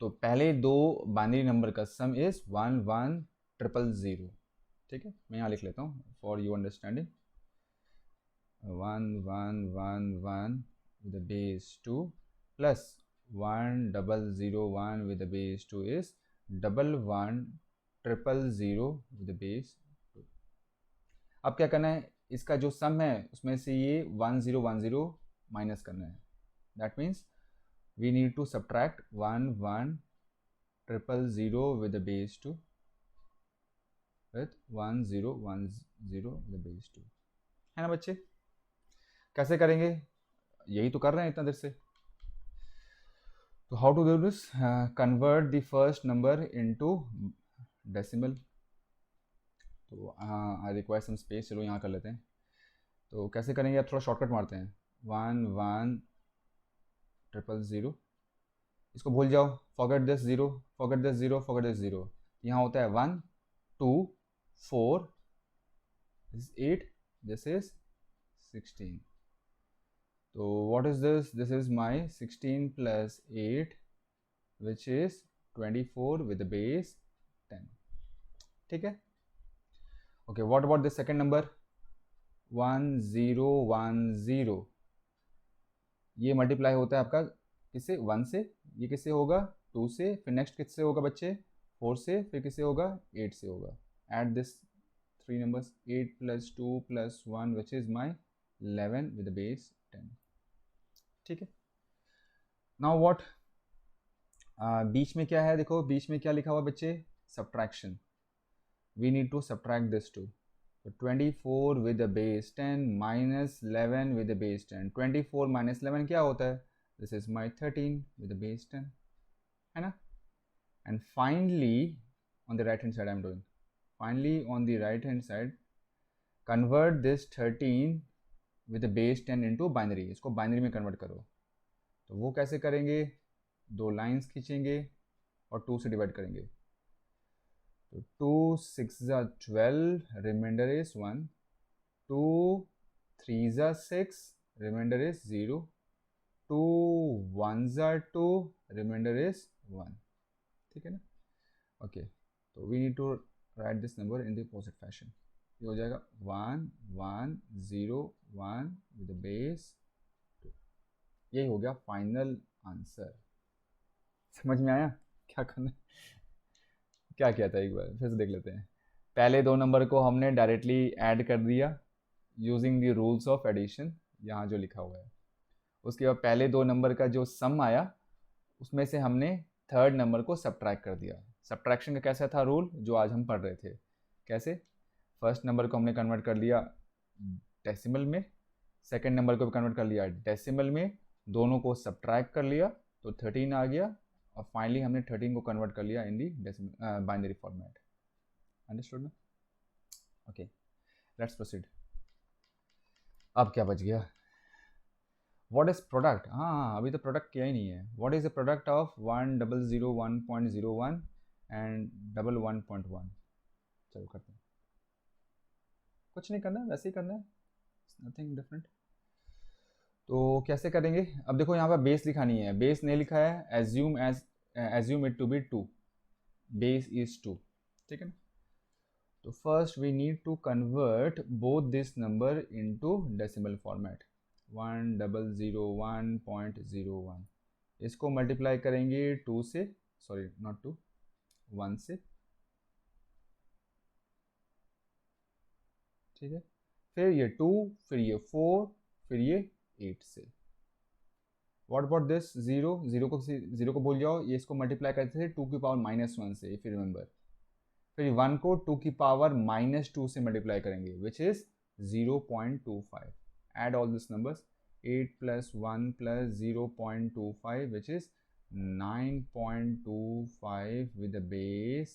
A: तो पहले दो बाइनरी नंबर का सम इज 1 1 0 0, ठीक है। मैं यहाँ लिख लेता हूँ for you understanding. 1 1 1 1 with the base 2 plus 1 0 0 1 with the base 2 is 1 1 0 0 with the base 2। अब क्या करना है, इसका जो सम है उसमें से ये 1 0 1 0 माइनस करना है। That means we need to subtract 1 1 0 0 with the base 2 with 1 0 1 0 with the base 2, है ना बच्चे। कैसे करेंगे, यही तो कर रहे हैं इतना देर से। तो how to do this, convert the first number into decimal. तो आई रिक्वायर सम स्पेस, चलो यहाँ कर लेते हैं। तो कैसे करेंगे, आप थोड़ा शॉर्टकट मारते हैं, 1 1 0 0, इसको भूल जाओ, forget this zero, forget this zero, forget this zero. यहाँ होता है 1 2 4, दिस 8, दिस इज 16। तो what is this? This is my 16 plus 8 which is 24 with the base 10। ठीक है, okay. What about the second number 1 0 1 0? ये मल्टीप्लाई होता है आपका किससे? 1 से। ये किससे होगा? 2 से। फिर नेक्स्ट किससे होगा बच्चे? 4 से। फिर किससे होगा? 8 से होगा। Add this three numbers, 8 plus 2 plus 1 which is my 11 with the base 10। ठीक है, नाउ व्हाट, बीच में क्या है? देखो बीच में क्या लिखा हुआ बच्चे? Subtraction. We need to subtract this two. तो 24 with the base 10 minus 11 with the base 10। 24 minus 11 क्या होता है? This is my 13 with the base 10, है ना? And finally on the right hand side I'm doing, finally on the right hand side convert this 13 with the base 10 into binary। इसको binary में convert करो। तो वो कैसे करेंगे? दो लाइंस खींचेंगे और 2 से डिवाइड करेंगे। तो 2 6 12, reminder is 1। 2 3 6, reminder is 0। 2 1 2, reminder is 1। ठीक है ना? ओके, तो we need to write this number in the opposite fashion. ये हो जाएगा 1 1 0 1 विद बेस 2। यही हो गया फाइनल आंसर। समझ में आया क्या करना है? क्या किया था एक बार फिर से देख लेते हैं। पहले दो नंबर को हमने डायरेक्टली ऐड कर दिया using the rules of addition, यहाँ जो लिखा हुआ है। उसके बाद पहले दो नंबर का जो सम आया उसमें से हमने थर्ड नंबर को सब्ट्रैक्ट कर दिया। सब्ट्रैक्शन का कैसा था रूल जो आज हम पढ़ रहे थे? कैसे? फर्स्ट नंबर को हमने कन्वर्ट कर लिया डेसिमल में, सेकंड नंबर को भी कन्वर्ट कर लिया डेसिमल में, दोनों को सब्ट्रैक्ट कर लिया तो 13 आ गया, और फाइनली हमने 13 को कन्वर्ट कर लिया इन दी बाइनरी फॉर्मेट। अंडरस्टूड ना? Okay, let's proceed. अब क्या बच गया? What is product? हाँ, अभी तो प्रोडक्ट किया ही नहीं है। What is the product of 1,001.01 and 111.1? चलो करते हैं। कुछ नहीं करना है, वैसे ही करना है, नथिंग डिफरेंट। तो कैसे करेंगे? अब देखो यहाँ पर बेस लिखा नहीं है, बेस नहीं लिखा है। Assume it to be 2, base is 2। ठीक है ना? तो first we need to convert both this number into decimal format. 1,001.01, इसको मल्टीप्लाई करेंगे 2 से, सॉरी नॉट 2, 1 से। ठीक है, फिर ये 2, फिर ये 4, फिर ये 8 से। What about this 0? 0 को भूल जाओ, ये इसको मल्टीप्लाई करते थे 2 की पावर -1 से, इफ यू रिमेंबर। फिर 1 को 2 की पावर -2 से मल्टीप्लाई करेंगे which is 0.25। Add all this numbers, 8 plus 1 plus 0.25 which is 9.25 with the base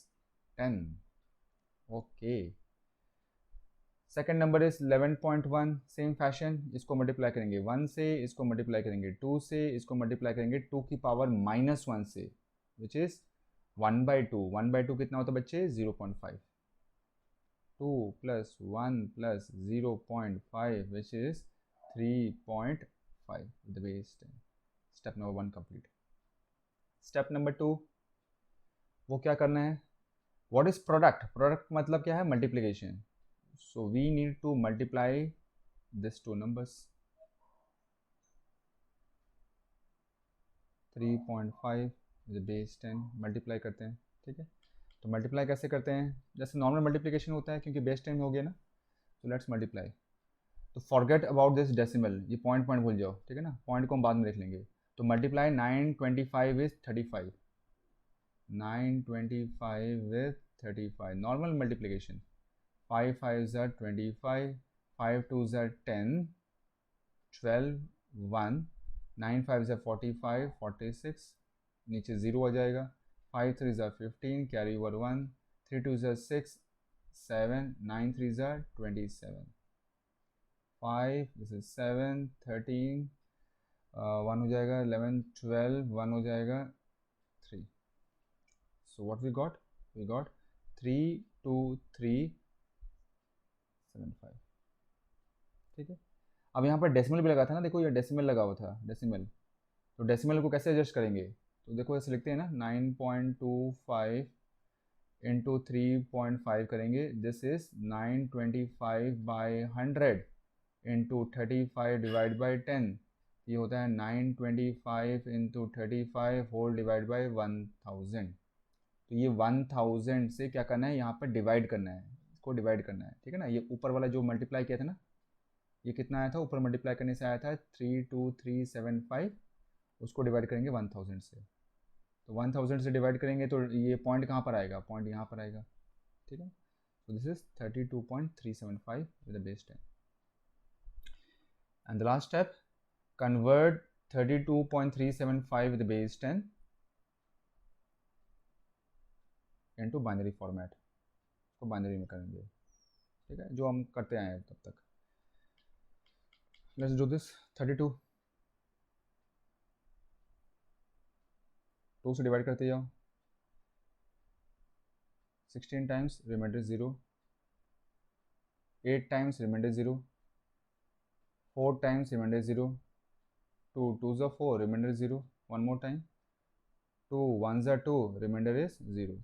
A: 10. Okay. Second number is 11.1। Same fashion, इसको मल्टीप्लाई करेंगे 1 से, इसको मल्टीप्लाई करेंगे 2 से, इसको मल्टीप्लाई करेंगे 2 की पावर -1 से विच इज 1/2। 1/2 कितना होता है बच्चे? 0.5। 2 plus 1 plus 0.5 which is 3.5 with the base 10। Step number 1 complete. Step number 2, वो क्या करना है? What is product? प्रोडक्ट मतलब क्या है? Multiplication. So we need to multiply this two numbers. 3.5 with base 10 multiply करते हैं। ठीक है, तो मल्टीप्लाई कैसे करते हैं? जैसे नॉर्मल मल्टीप्लिकेशन होता है, क्योंकि बेस 10 हो गया ना, तो लेट्स मल्टीप्लाई। तो फॉरगेट अबाउट दिस डेसिमल, ये पॉइंट भूल जाओ। ठीक है ना, पॉइंट को हम बाद में देख लेंगे। तो multiply 925 is 35। 925 with 35, normal multiplication. 5 5 are 25, 5 2 are 10, 12 1, 9 5 are 45, 46, नीचे 0 आ जाएगा। 5 3 are 15, carry over 1, 3 2 are 6 7, 9 3 are 27, 5 this is 7 13, 1 हो जाएगा, 11 12, 1 हो जाएगा, So what we got? We got 32375. ठीक है, अब यहाँ पर डेसिमल भी लगा था ना, देखो ये डेसिमल लगा हुआ था, डेसिमल। तो डेसिमल को कैसे एडजस्ट करेंगे? तो देखो ऐसे लिखते हैं ना, 9.25 इंटू 3.5 करेंगे, this is 925/100 into 35 divide by 10, ये होता है 925 इंटू 35 होल डिवाइड बाई 1000। तो ये 1000 से क्या करना है, यहाँ पर डिवाइड करना है, इसको डिवाइड करना है, ठीक है ना। ये ऊपर वाला जो मल्टीप्लाई किया था ना, ये कितना आया था, ऊपर मल्टीप्लाई करने से आया था 32375, उसको डिवाइड करेंगे 1000 से। तो 1000 से डिवाइड करेंगे तो ये पॉइंट कहाँ पर आएगा, पॉइंट यहाँ पर आएगा, ठीक है। तो this is 32.375 with the base 10। And the last step, convert 32.375 with the base 10 into binary format, इसको बाइनरी में करेंगे, ठीक है, जो हम करते आए हैं तब तक। Let's do this. 32 2 से डिवाइड करते जाओ, 16 times reminder 0, 8 times reminder 0, 4 times reminder 0, 2 2s are 4 reminder 0, one more time, 2 1s are 2 remainder is 0.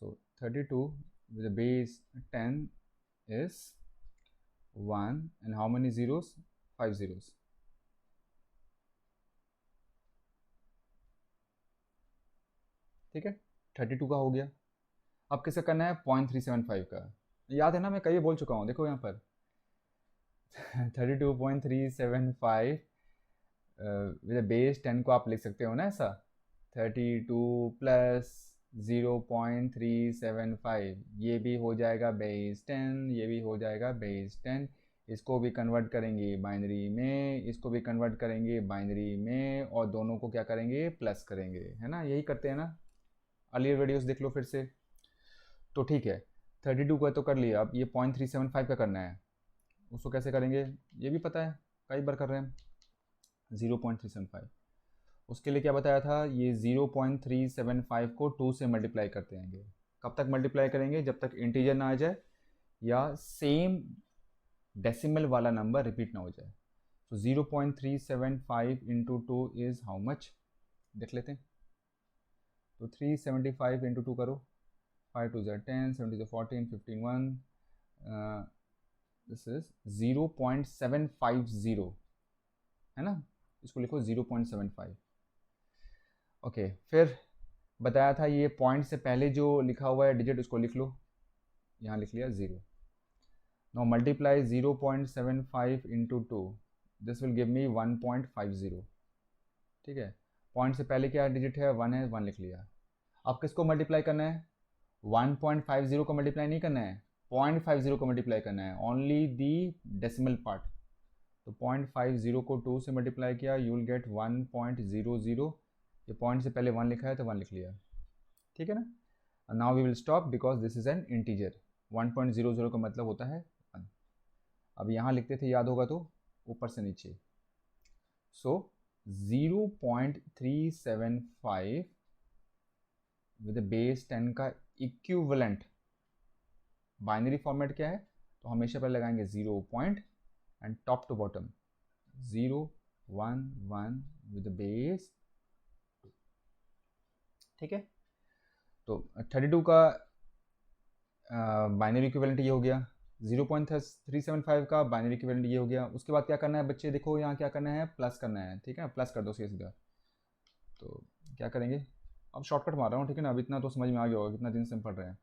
A: So 32 with the base 10 is 1 and how many zeros? 5 zeros. ठीक है, 32 का हो गया। अब किसका करना है? 0.375 का। याद है ना, मैं कई बोल चुका हूँ, देखो यहाँ पर 32.375 विद बेस 10 को आप लिख सकते हो ना ऐसा, 32 प्लस 0.375, ये भी हो जाएगा बेस 10, ये भी हो जाएगा बेस 10। इसको भी कन्वर्ट करेंगे बाइनरी में, इसको भी कन्वर्ट करेंगे बाइनरी में, और दोनों को क्या करेंगे? प्लस करेंगे, है ना, यही करते हैं ना। अर्लियर वीडियोस देख लो फिर से। तो ठीक है, 32 का तो कर लिया, अब ये 0.375 का करना है, उसको कैसे करेंगे ये भी पता है, कई बार कर रहे हैं। 0.375, उसके लिए क्या बताया था, ये 0.375 को 2 से मल्टीप्लाई करते हैं। कब तक मल्टीप्लाई करेंगे? जब तक इंटीजर ना आ जाए या सेम डेसिमल वाला नंबर रिपीट ना हो जाए। तो 0.375 इंटू 2 इज़ हाउ मच, देख लेते हैं। तो 375 इंटू 2 करो, 5 2 ज़ा 10, 7 2 ज़ा 14, 15 1, दिस इज 0.750, है ना, इसको लिखो 0.75। ओके, फिर बताया था ये पॉइंट से पहले जो लिखा हुआ है डिजिट उसको लिख लो, यहाँ लिख लिया 0। Now multiply 0.75 into 2, this will give मी 1.50, ठीक है। पॉइंट से पहले क्या डिजिट है? 1 है, 1 लिख लिया। अब किसको मल्टीप्लाई करना है? 1.50 को मल्टीप्लाई नहीं करना है, 0.50 को मल्टीप्लाई करना है, ओनली दी डेसिमल पार्ट। तो 0.50 को 2 से मल्टीप्लाई किया, यू विल गेट 1.00। ये पॉइंट से पहले 1 लिखा है तो 1 लिख लिया, ठीक है ना। Now we will stop because this is an integer. 1.00 का मतलब होता है 1। अब यहाँ लिखते थे, याद होगा तो, ऊपर से नीचे। सो 0.375 विद बेस 10 का इक्विवेलेंट बाइनरी फॉर्मेट क्या है? तो हमेशा पहले लगाएंगे 0 point and top to bottom 0 1 1 with base 2, ठीक है। तो 32 का बाइनरी इक्विवेलेंट ये हो गया, 0.375 का बाइनरी इक्विवेलेंट ये हो गया। उसके बाद क्या करना है बच्चे? देखो यहाँ क्या करना है, प्लस करना है, ठीक है, प्लस कर दो सीधा। तो क्या करेंगे? अब शॉर्टकट मार रहा हूँ, ठीक है ना, अब इतना तो समझ में आ गया होगा, कितना दिन से हम पढ़ रहे हैं।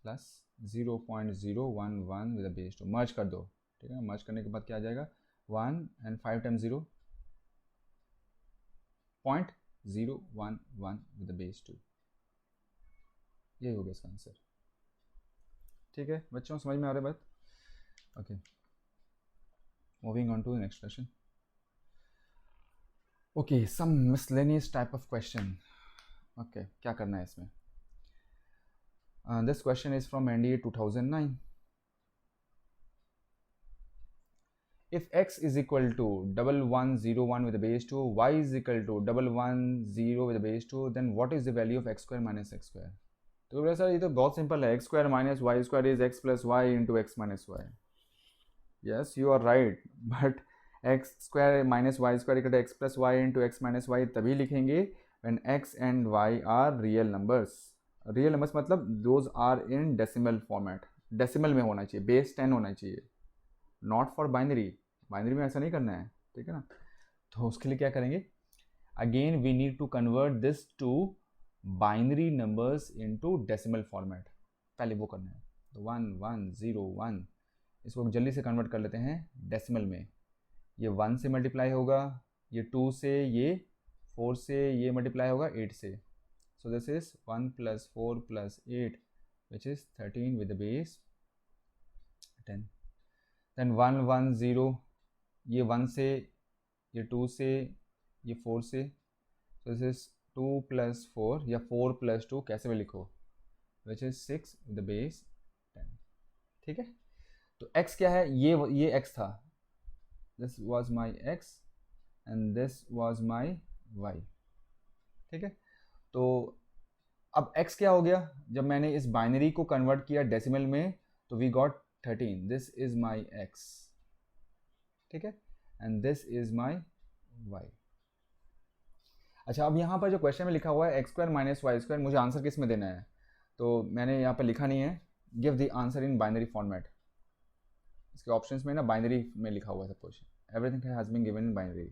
A: प्लस 0.011 विद बेस 2, मर्ज कर दो, ठीक है। मर्ज करने के बाद क्या आ जाएगा? 1 एंड 5 टाइम्स 0, 0.011 विद बेस 2, ये हो गया इसका आंसर, ठीक है बच्चों, समझ में आ रहा है बात? Okay, moving on to the next question. Okay, some miscellaneous type of question. Okay, क्या करना है इसमें? This question is from NDA 2009। if x is equal to 1101 with the base 2, y is equal to 110 with the base 2, then what is the value of x square minus x square? तो बोला sir ये तो बहुत simple है, x square minus y square is x plus y into x minus y. Yes, you are right, but x square minus y square equal to x plus y into x minus y तभी लिखेंगे when x and y are real numbers. Real numbers मतलब those are in decimal format. Decimal में होना चाहिए, base 10 होना चाहिए, not for binary. Binary में ऐसा नहीं करना है, ठीक है ना. तो उसके लिए क्या करेंगे? Again we need to convert this to binary numbers into decimal format. पहले वो करना है. तो 1 1 0 1 इसको जल्दी से कन्वर्ट कर लेते हैं डेसिमल में. ये 1 से मल्टीप्लाई होगा, ये 2 से, ये 4 से, ये मल्टीप्लाई होगा 8 से. So this is 1 + 4 + 8 which is 13 with the base 10. Then 1 1 0, ये 1 से, ये 2 से, ये 4 से. सो दिस इज 2 + 4 या 4 + 2 कैसे भी लिखो, which is 6 with the base 10. ठीक है. तो x क्या है, ये x था, this was my x and this was my y. ठीक है. तो अब x क्या हो गया, जब मैंने इस बाइनरी को कन्वर्ट किया डेसिमल में तो we got 13. This is my x, ठीक है, and this is my y. अच्छा, अब यहाँ पर जो क्वेश्चन में लिखा हुआ है x square minus y square, मुझे आंसर किस में देना है, तो मैंने यहाँ पर लिखा नहीं है, give the answer in binary format. इसके ऑप्शंस में ना बाइनरी में लिखा हुआ है सब कुछ, everything has been given in binary.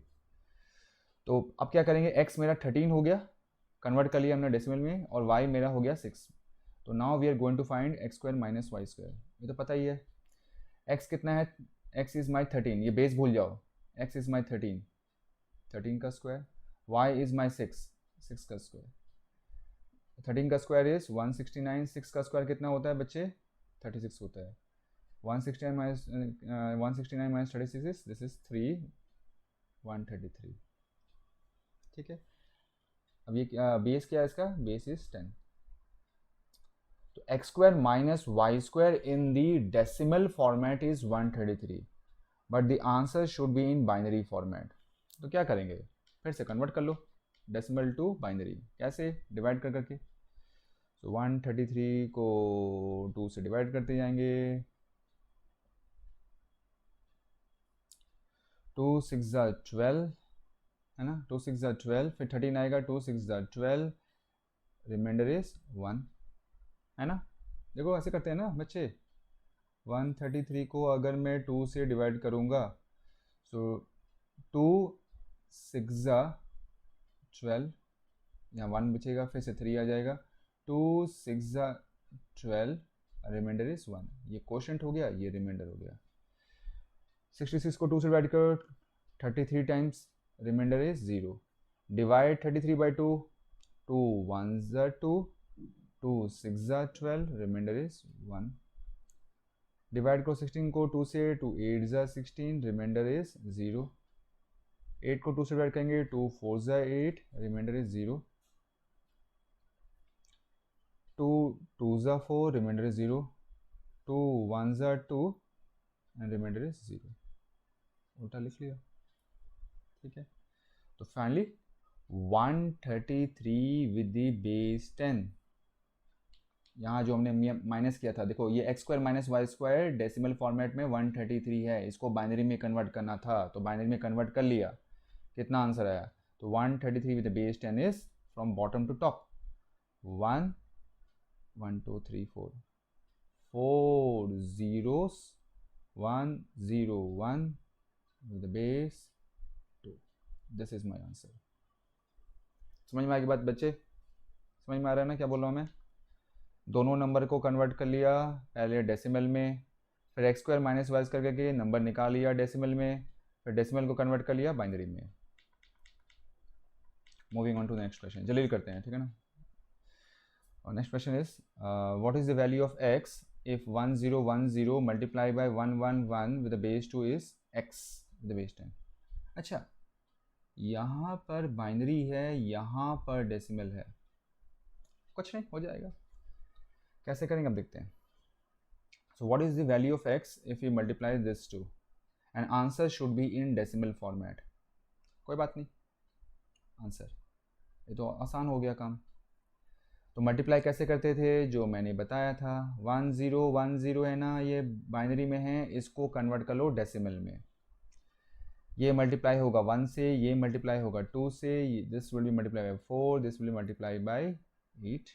A: तो अब क्या करेंगे, x मेरा 13 हो गया, कन्वर्ट कर लिया हमने डेसिमल में, और y मेरा हो गया 6. तो now we are going to find x square minus y square. ये तो पता ही है, x कितना है, x इज माई 13, ये बेस भूल जाओ, x इज माई 13, 13 का स्क्वायर, y इज माई 6, 6 का स्क्वायर. 13 का स्क्वायर इज 169, 6 का स्क्वायर कितना होता है बच्चे, 36 होता है. 169 minus 36 is, this is 133. ठीक है. अब ये बेस क्या है इसका, बेस इज 10. तो x square minus y square in the decimal format is 133, but the answer should be in binary format. तो क्या करेंगे, फिर से कन्वर्ट कर लो डेसिमल टू बाइनरी. कैसे, डिवाइड कर करके. तो 133 को 2 से डिवाइड करते जाएंगे, 2 6 12 है ना, 2 6 12, फिर 13 आएगा, 2 6 12, रिमाइंडर इज 1, है ना. देखो ऐसे करते हैं ना बच्चे. 133 को अगर मैं 2 से डिवाइड करूँगा, सो 2 6 12, यहाँ 1 बचेगा, फिर से 3 आ जाएगा, 2 6 12, रिमाइंडर इज 1. ये क्वोशंट हो गया, ये रिमाइंडर हो गया. 66 को 2 से डिवाइड करो 33 times, reminder is 0. Divide 33 by 2, 2 1s 2, 2 6 12, reminder is 1. Divide करो 16 को 2 से, 2 8 16, रिमाइंडर इज 0. 8 को 2 से डिवाइड करेंगे, 2 4 8, reminder is 0. 2 2 4, reminder is 0. 2 1s 2 and reminder is 0. उल्टा लिख लिया. ठीक है. तो फाइनली 133 विद द बेस 10. यहाँ जो हमने माइनस किया था, देखो ये x square minus y square decimal format में 133 है, इसको बाइनरी में कन्वर्ट करना था, तो बाइनरी में कन्वर्ट कर लिया. कितना आंसर आया, तो 133 with the base 10 is from bottom to top 1 1 2 3 4 4 zeros 1 0 1 with the base 2. This is my answer. समझ में आ गई बात बच्चे, समझ में आ रहा है ना क्या बोल रहा हूँ मैं. दोनों नंबर को कन्वर्ट कर लिया, पहले डेसिमल में, फिर x square minus y square करके नंबर निकाल लिया डेसिमल में, फिर डेसिमल को कन्वर्ट कर लिया बाइनरी में. Moving on to next question, जल्दी करते हैं, ठीक है ना. और next question is what is the value of x if 1010 multiplied by 111 with the base 2 is x with the base 10. अच्छा, यहाँ पर बाइनरी है, यहाँ पर डेसिमल है, कुछ नहीं, हो जाएगा. कैसे करेंगे अब देखते हैं. So what is the value of x if we multiply this 2 and answer should be in decimal format. कोई बात नहीं, आंसर ये तो आसान हो गया काम। तो मल्टीप्लाई कैसे करते थे, जो मैंने बताया था, 1010 है ना, ये बाइनरी में है, इसको कन्वर्ट कर लो डेसिमल में। ये मल्टीप्लाई होगा 1 से, ये मल्टीप्लाई होगा 2 से, this will be multiply by 4, this will be multiply by 8।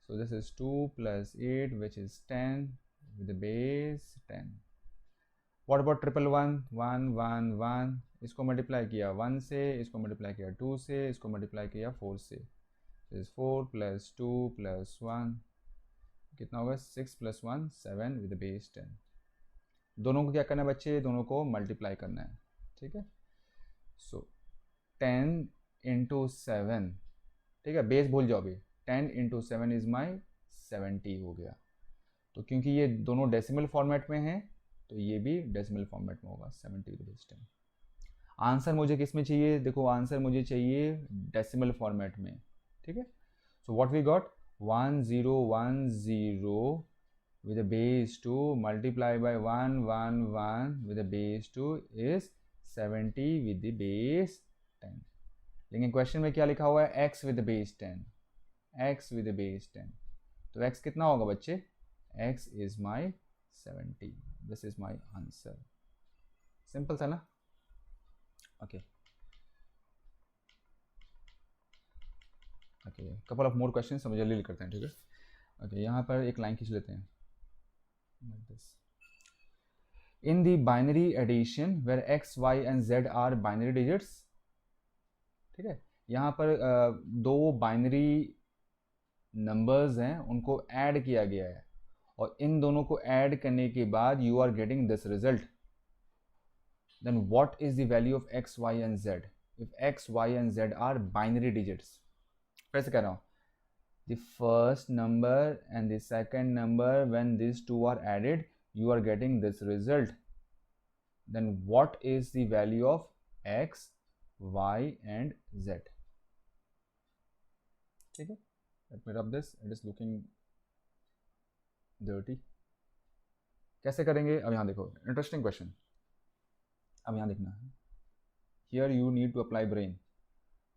A: So this is 2 + 8 which is 10 with the base 10. What about 111? 1 1 1, इसको मल्टीप्लाई किया 1 से, इसको मल्टीप्लाई किया 2 से, इसको मल्टीप्लाई किया 4 से, इज 4 + 2 + 1, कितना होगा 6 + 1 7 with the base 10। दोनों को क्या करना है बच्चे, दोनों को मल्टीप्लाई करना है, ठीक है। सो 10 × 7, ठीक है, बेस भूल जाओ अभी, 10 × 7 इज माई 70 हो गया। तो क्योंकि ये दोनों डेसिमल फॉर्मेट में हैं तो ये भी डेसिमल फॉर्मेट में होगा 70 with the base 10। आंसर मुझे किस में चाहिए, देखो आंसर मुझे चाहिए डेसिमल फॉर्मेट में, ठीक है। So what we got, 1010 with the base 2 multiply by 111 with the base 2 is 70 with the base 10। लेकिन क्वेश्चन में क्या लिखा हुआ है, x with the base 10, x with the base 10। तो x कितना होगा बच्चे, x is my 70, this is my answer। Simple था ना, okay okay, couple of more question हम जल्दी करते हैं, ठीक है। ओके, यहाँ पर एक लाइन खींच लेते हैं, like this। In the binary addition where x, y and z are binary digits, ठीक है, यहाँ पर दो बाइनरी नंबर्स हैं, उनको ऐड किया गया है, और इन दोनों को ऐड करने के बाद you are getting this result, then what is the value of x, y and z if x, y and z are binary digits। फिर से कह रहा हूँ, the first number and the second number, when these two are added you are getting this result, then what is the value of x, y and z। ठीक है, let me rub this, it is looking dirty। कैसे करेंगे, अब यहाँ देखो, interesting question, अब यहाँ देखना है, here you need to apply brain।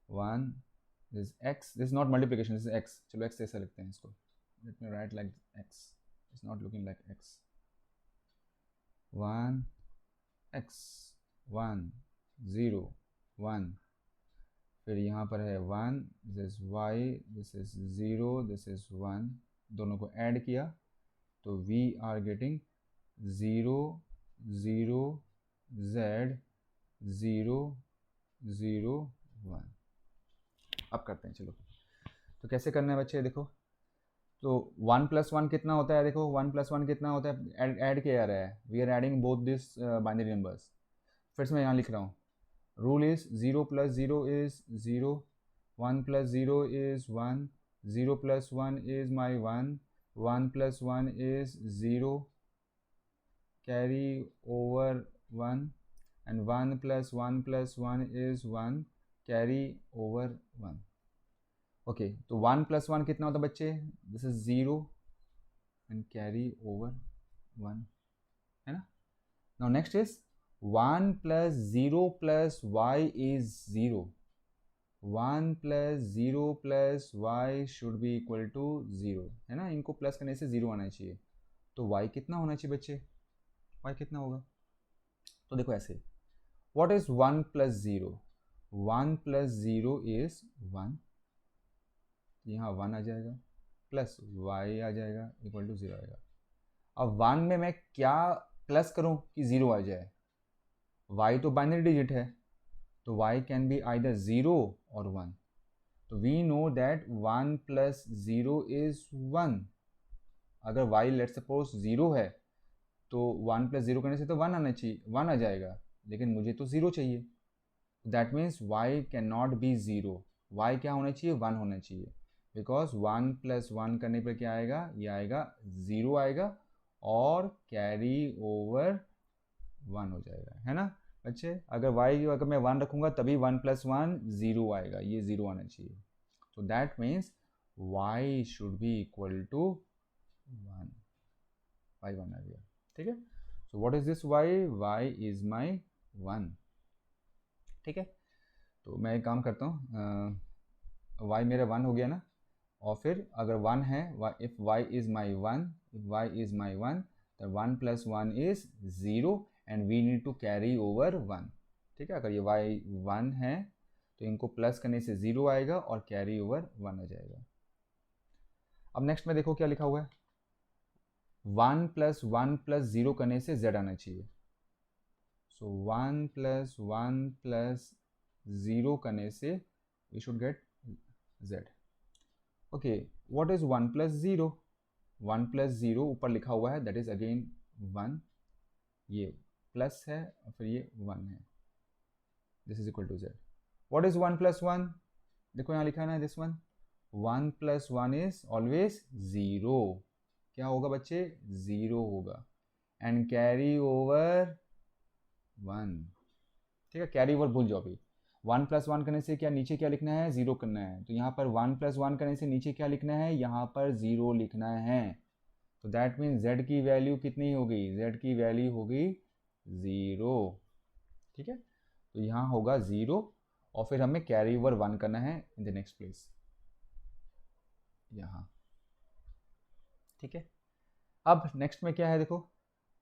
A: 1, this is x, this is not multiplication, this is x, चलो x ऐसा लिखते हैं इसको, let me write like x, it's not looking like x। 1 x 1 0 1, फिर यहाँ पर है 1, this is y, this is 0, this is 1, दोनों को ऐड किया तो वी आर गेटिंग 0 0 z 0 0 1। अब करते हैं, चलो तो कैसे करना है बच्चे, देखो तो 1 + 1 कितना होता है, देखो 1 + 1 कितना होता है, ऐड किया जा रहा है, we are adding both this binary numbers. फिर से मैं यहाँ लिख रहा हूँ, rule is 0 + 0 is 0, 1 + 0 is 1, 0 + 1 is my 1, 1 + 1 is 0, carry over 1, and 1 + 1 + 1 is 1, carry over 1। Okay, तो 1 + 1 कितना होता है बच्चे, this is 0 and carry over 1, है ना। Now next is 1 + 0 + y is 0, 1 + 0 + y should be equal to 0, है ना, इनको प्लस करने से 0 आना चाहिए, तो y कितना होना चाहिए बच्चे, y कितना होगा, तो देखो ऐसे, what is 1 + 0, 1 + 0 is 1, यहाँ 1 आ जाएगा, प्लस y आ जाएगा इक्वल टू 0 आएगा। अब 1 में मैं क्या प्लस करूँ कि 0 आ जाए, y तो बाइनरी डिजिट है, तो y कैन बी आइदर 0 और 1, तो वी नो दैट 1 + 0 इज 1। अगर y लेट सपोज 0 है तो 1 + 0 करने से तो 1 आना चाहिए, 1 आ जाएगा, लेकिन मुझे तो 0 चाहिए, that means y can not be 0, y क्या होना चाहिए, 1 होना चाहिए, बिकॉज 1 + 1 करने पर क्या आएगा, ये आएगा 0 आएगा और कैरी ओवर 1 हो जाएगा, है ना बच्चे। अगर y अगर मैं 1 रखूँगा तभी 1 + 1 0 आएगा, ये 0 आना चाहिए, तो that means y should be equal to 1, y 1 आ गया, ठीक है। So what is this y, y is my 1, ठीक है। तो मैं एक काम करता हूँ, वाई मेरा 1 हो गया ना, और फिर अगर 1 है, if y is my 1, if y is my 1, तो 1 + 1 is 0 and we need to carry over 1, ठीक है। अगर ये वाई 1 है तो इनको प्लस करने से 0 आएगा और कैरी ओवर 1 आ जाएगा। अब नेक्स्ट में देखो क्या लिखा हुआ है, 1 + 1 + 0 करने से z आना चाहिए। सो 1 + 1 + 0 करने से we should get z। Okay, what is 1 + 0? 1 + 0 ऊपर लिखा हुआ है, दैट इज अगेन 1, ये प्लस है और फिर ये 1 है, this is equal to z। What is 1 + 1? देखो यहाँ लिखा है ना, दिस वन, 1 + 1 इज ऑलवेज 0, क्या होगा बच्चे, 0 होगा, एंड कैरी ओवर 1, ठीक है। कैरी ओवर भूल जाओ अभी, 1 + 1 करने से क्या नीचे क्या लिखना है, 0 करना है, तो यहाँ पर 1 + 1 करने से नीचे क्या लिखना है, यहाँ पर 0 लिखना है। तो दैट मीन्स z की वैल्यू कितनी होगी, z की वैल्यू होगी 0, ठीक है। तो यहाँ होगा 0 और फिर हमें कैरी ओवर 1 करना है इन द नेक्स्ट प्लेस, यहाँ, ठीक है। अब नेक्स्ट में क्या है, देखो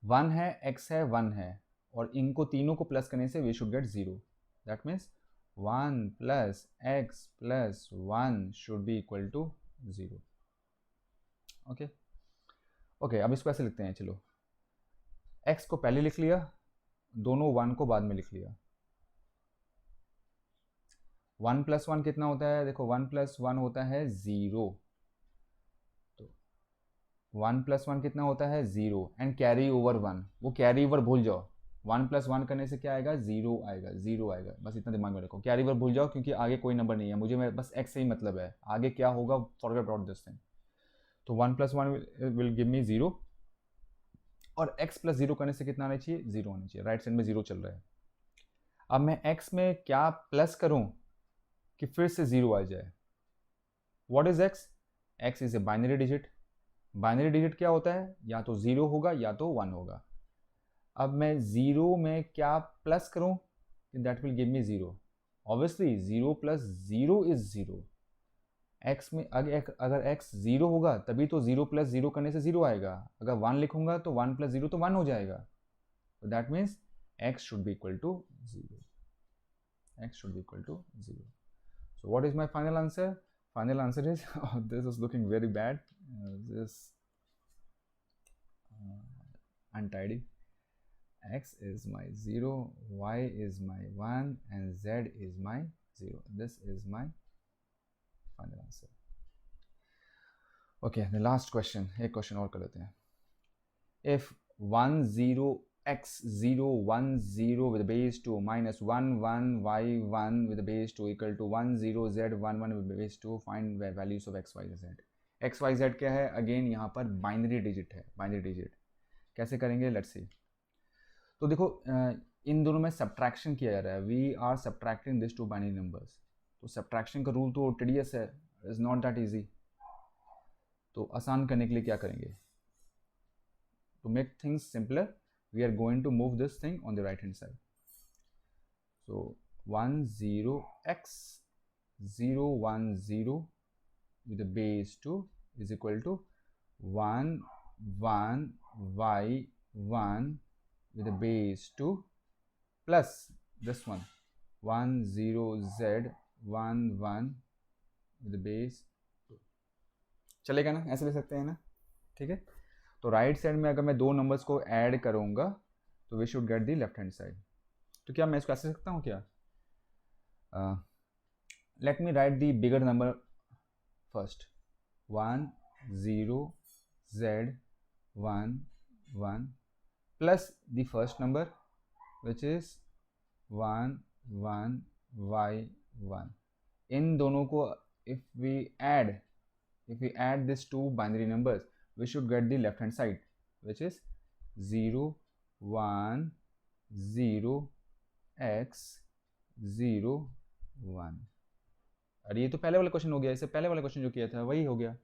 A: 1 है, x है, 1 है, और इनको तीनों को प्लस करने से we should get 0, that means 1 + x + 1 should be equal to 0। Okay okay, अब इसको ऐसे लिखते हैं, चलो x को पहले लिख लिया, दोनों 1 को बाद में लिख लिया। 1 + 1 कितना होता है, देखो 1 + 1 होता है 0, तो 1 + 1 कितना होता है 0 एंड कैरी ओवर 1, वो कैरी ओवर भूल जाओ, 1 + 1 करने से क्या आएगा, 0 आएगा, 0 आएगा, बस इतना दिमाग में रखो, कैरी ओवर भूल जाओ क्योंकि आगे कोई नंबर नहीं है, मुझे बस x से ही मतलब है, आगे क्या होगा फॉरगेट अबाउट दिस थिंग। तो 1 + 1 विल गिव मी 0, और x + 0 करने से कितना आना चाहिए, 0 आना चाहिए, राइट साइड में 0 चल रहा है। अब मैं x में क्या प्लस करूं कि फिर से 0 आ जाए, what is x? x is a binary digit, binary digit क्या होता है, या तो 0 होगा या तो 1 होगा। अब मैं 0 में क्या प्लस करूं, that will give me 0, obviously 0 + 0 is 0, x में अगर x 0 होगा तभी तो 0 + 0 करने से 0 आएगा, अगर 1 लिखूंगा तो 1 + 0 तो 1 हो जाएगा, तो that means x should be equal to 0, x should be equal to 0. So what is my final answer? Final answer is oh, this is looking very bad, this untidy. X is my 0, y is my 1 and z is my 0. This is my final answer. Okay, the last question, एक question और कर लेते हैं। If 1 0 x 0 1 0 with the base 2 minus 1 1 y 1 with the base 2 equal to 1 0 z 1 1 with the base 2, find the values of x y z। x y z क्या है, again यहाँ पर binary digit है, बाइनरी डिजिट कैसे करेंगे, let's see. तो देखो इन दोनों में सब्ट्रैक्शन किया जा रहा है, we are subtracting this two binary numbers, तो सब्ट्रैक्शन का रूल तो टीडियस है, इज नॉट दैट इजी। तो आसान करने के लिए क्या करेंगे, to make things simpler we are going to move this thing on the right hand side, so 1 0 x 0 1 0 with the base 2 is equal to 1 1 y 1 with the base 2 plus this one 1 0 z 1 1 with the base 2, चलेगा ना, ऐसे ले सकते हैं ना, ठीक है। तो राइट साइड में अगर मैं दो नंबर्स को ऐड करूंगा तो we should get the left hand side. तो क्या मैं इसको ऐसे सकता हूँ क्या, let me write the bigger number first, 1 0 z 1 1 plus the first number which is 1 1 y 1, इन दोनों को if we add these two binary numbers we should get the left hand side which is 0 1 0 x 0 1। अरे ये तो पहले वाला question हो गया, इससे पहले वाला क्वेश्चन जो किया था वही हो गया।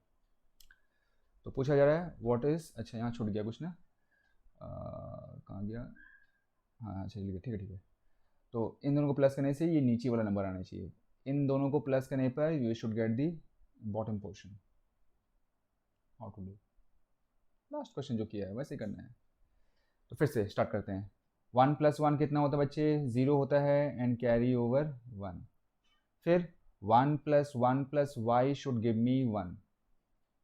A: तो पूछा जा रहा है व्हाट इज, अच्छा यहाँ छूट गया कुछ ना, कहाँ गया, हाँ चलिए ठीक है ठीक है। तो इन दोनों को प्लस करने से ये नीचे वाला नंबर आना चाहिए, इन दोनों को प्लस करने पर you should get the bottom portion. How to do, last question जो किया है वैसे ही करना है। तो फिर से स्टार्ट करते हैं। 1 + 1 कितना होता है बच्चे, 0 होता है एंड कैरी ओवर 1। फिर 1 + 1 + y should give me 1,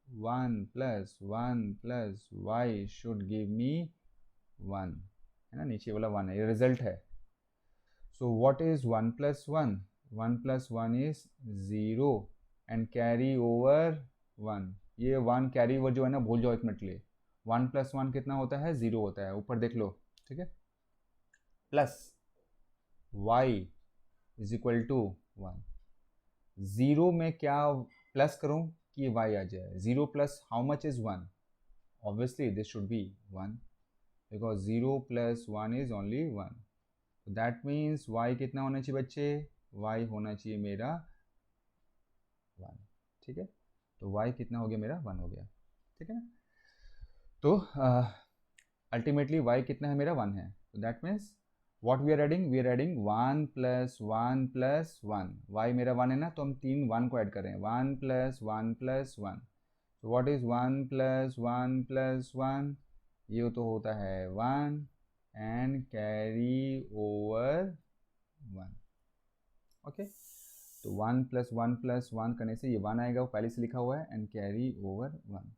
A: 1 + 1 + y should give me 1, है ना, नीचे वाला 1 है, ये रिजल्ट है। So what is 1 + 1, 1 + 1 is 0 and carry over 1। ये 1 कैरी ओवर जो है ना भूल जाओ एक मिनट के लिए। 1 + 1 कितना होता है, 0 होता है, ऊपर देख लो, ठीक है। Plus y is equal to 1। 0 में क्या प्लस करूं कि y आ जाए, 0 plus how much is 1, obviously this should be 1 because 0 + 1 is only 1। That means y कितना होना चाहिए बच्चे, y होना चाहिए मेरा 1, ठीक है। तो y कितना हो गया मेरा, 1 हो गया, ठीक है ना। तो अल्टीमेटली y कितना है मेरा, 1 है। तो that means what we are adding, we are adding 1 + 1 + 1। y मेरा 1 है ना, तो हम 3 1 को ऐड कर रहे हैं, 1 + 1 + 1। तो व्हाट इज 1 + 1 + 1, ये तो होता है 1 एंड कैरी ओवर 1, ओके। तो 1 + 1 + 1 करने से ये 1 आएगा, वो पहले से लिखा हुआ है, and carry over 1।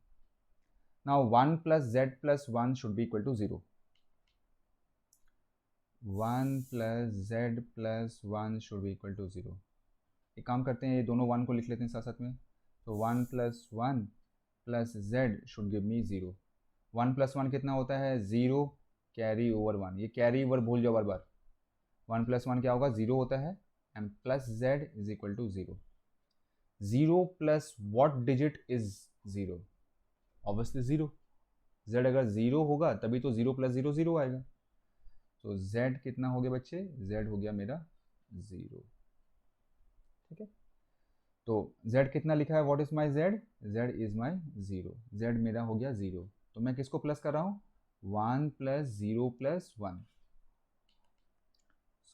A: Now 1 + z + 1 should be equal to 0। 1 + z + 1 should be equal to 0। एक काम करते हैं, ये दोनों 1 को लिख लेते हैं साथ साथ में। तो 1 + 1 + z शुड गिव मी 0। 1 + 1 कितना होता है, 0 कैरी ओवर 1। ये कैरी ओवर भूल जाओ बार बार। 1 + 1 क्या होगा, 0 होता है and plus z is equal to 0। 0 plus what digit is 0, obviously 0। z अगर 0 होगा तभी तो 0 + 0 0 आएगा। तो z कितना हो गया बच्चे, z हो गया मेरा 0, ठीक है। तो z कितना लिखा है, what is my z, z is my 0, z मेरा हो गया 0। तो मैं किसको प्लस कर रहा हूँ, 1 + 0 + 1।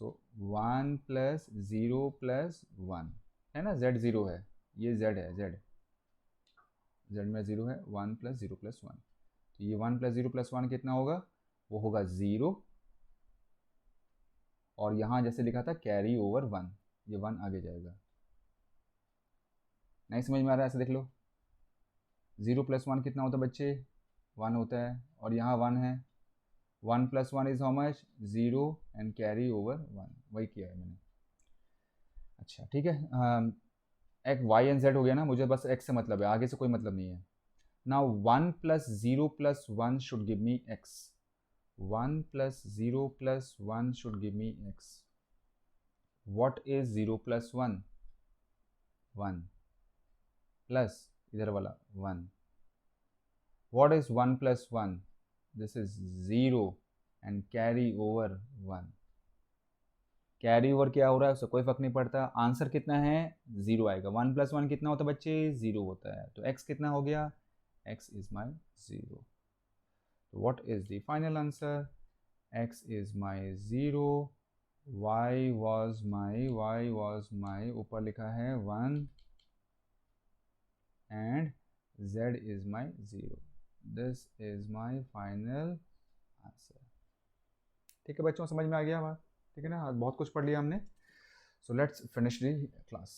A: सो 1 + 0 + 1 है ना, z 0 है, ये z है, z में 0 है, 1 + 0 + 1। तो ये 1 + 0 + 1 कितना होगा, वो होगा 0, और यहाँ जैसे लिखा था कैरी ओवर 1, ये 1 आगे जाएगा। नहीं समझ में आ रहा है, ऐसे देख लो। 0 + 1 कितना होता है बच्चे, 1 होता है, और यहाँ 1 है। 1 + 1 is how much, 0 and carry over 1, वही किया है मैंने। अच्छा ठीक है, एक y एंड z हो गया ना, मुझे बस x से मतलब है, आगे से कोई मतलब नहीं है। Now 1 + 0 + 1 should give me x। 1 + 0 + 1 should give me x। What is 0 + 1, 1 plus इधर वाला 1। What is 1 + 1, this is 0 and carry over 1। Carry over क्या हो रहा है उससे कोई फर्क नहीं पड़ता, आंसर कितना है, 0 आएगा। 1 + 1 कितना होता है बच्चे, 0 होता है। तो x कितना हो गया, x इज माई 0। तो what is the final answer, x is my 0, y was my ऊपर लिखा है 1 and z is my 0। This is my final answer. ठीक है बच्चों, समझ में आ गया बात, ठीक है ना, आज बहुत कुछ पढ़ लिया हमने। So let's finish the class.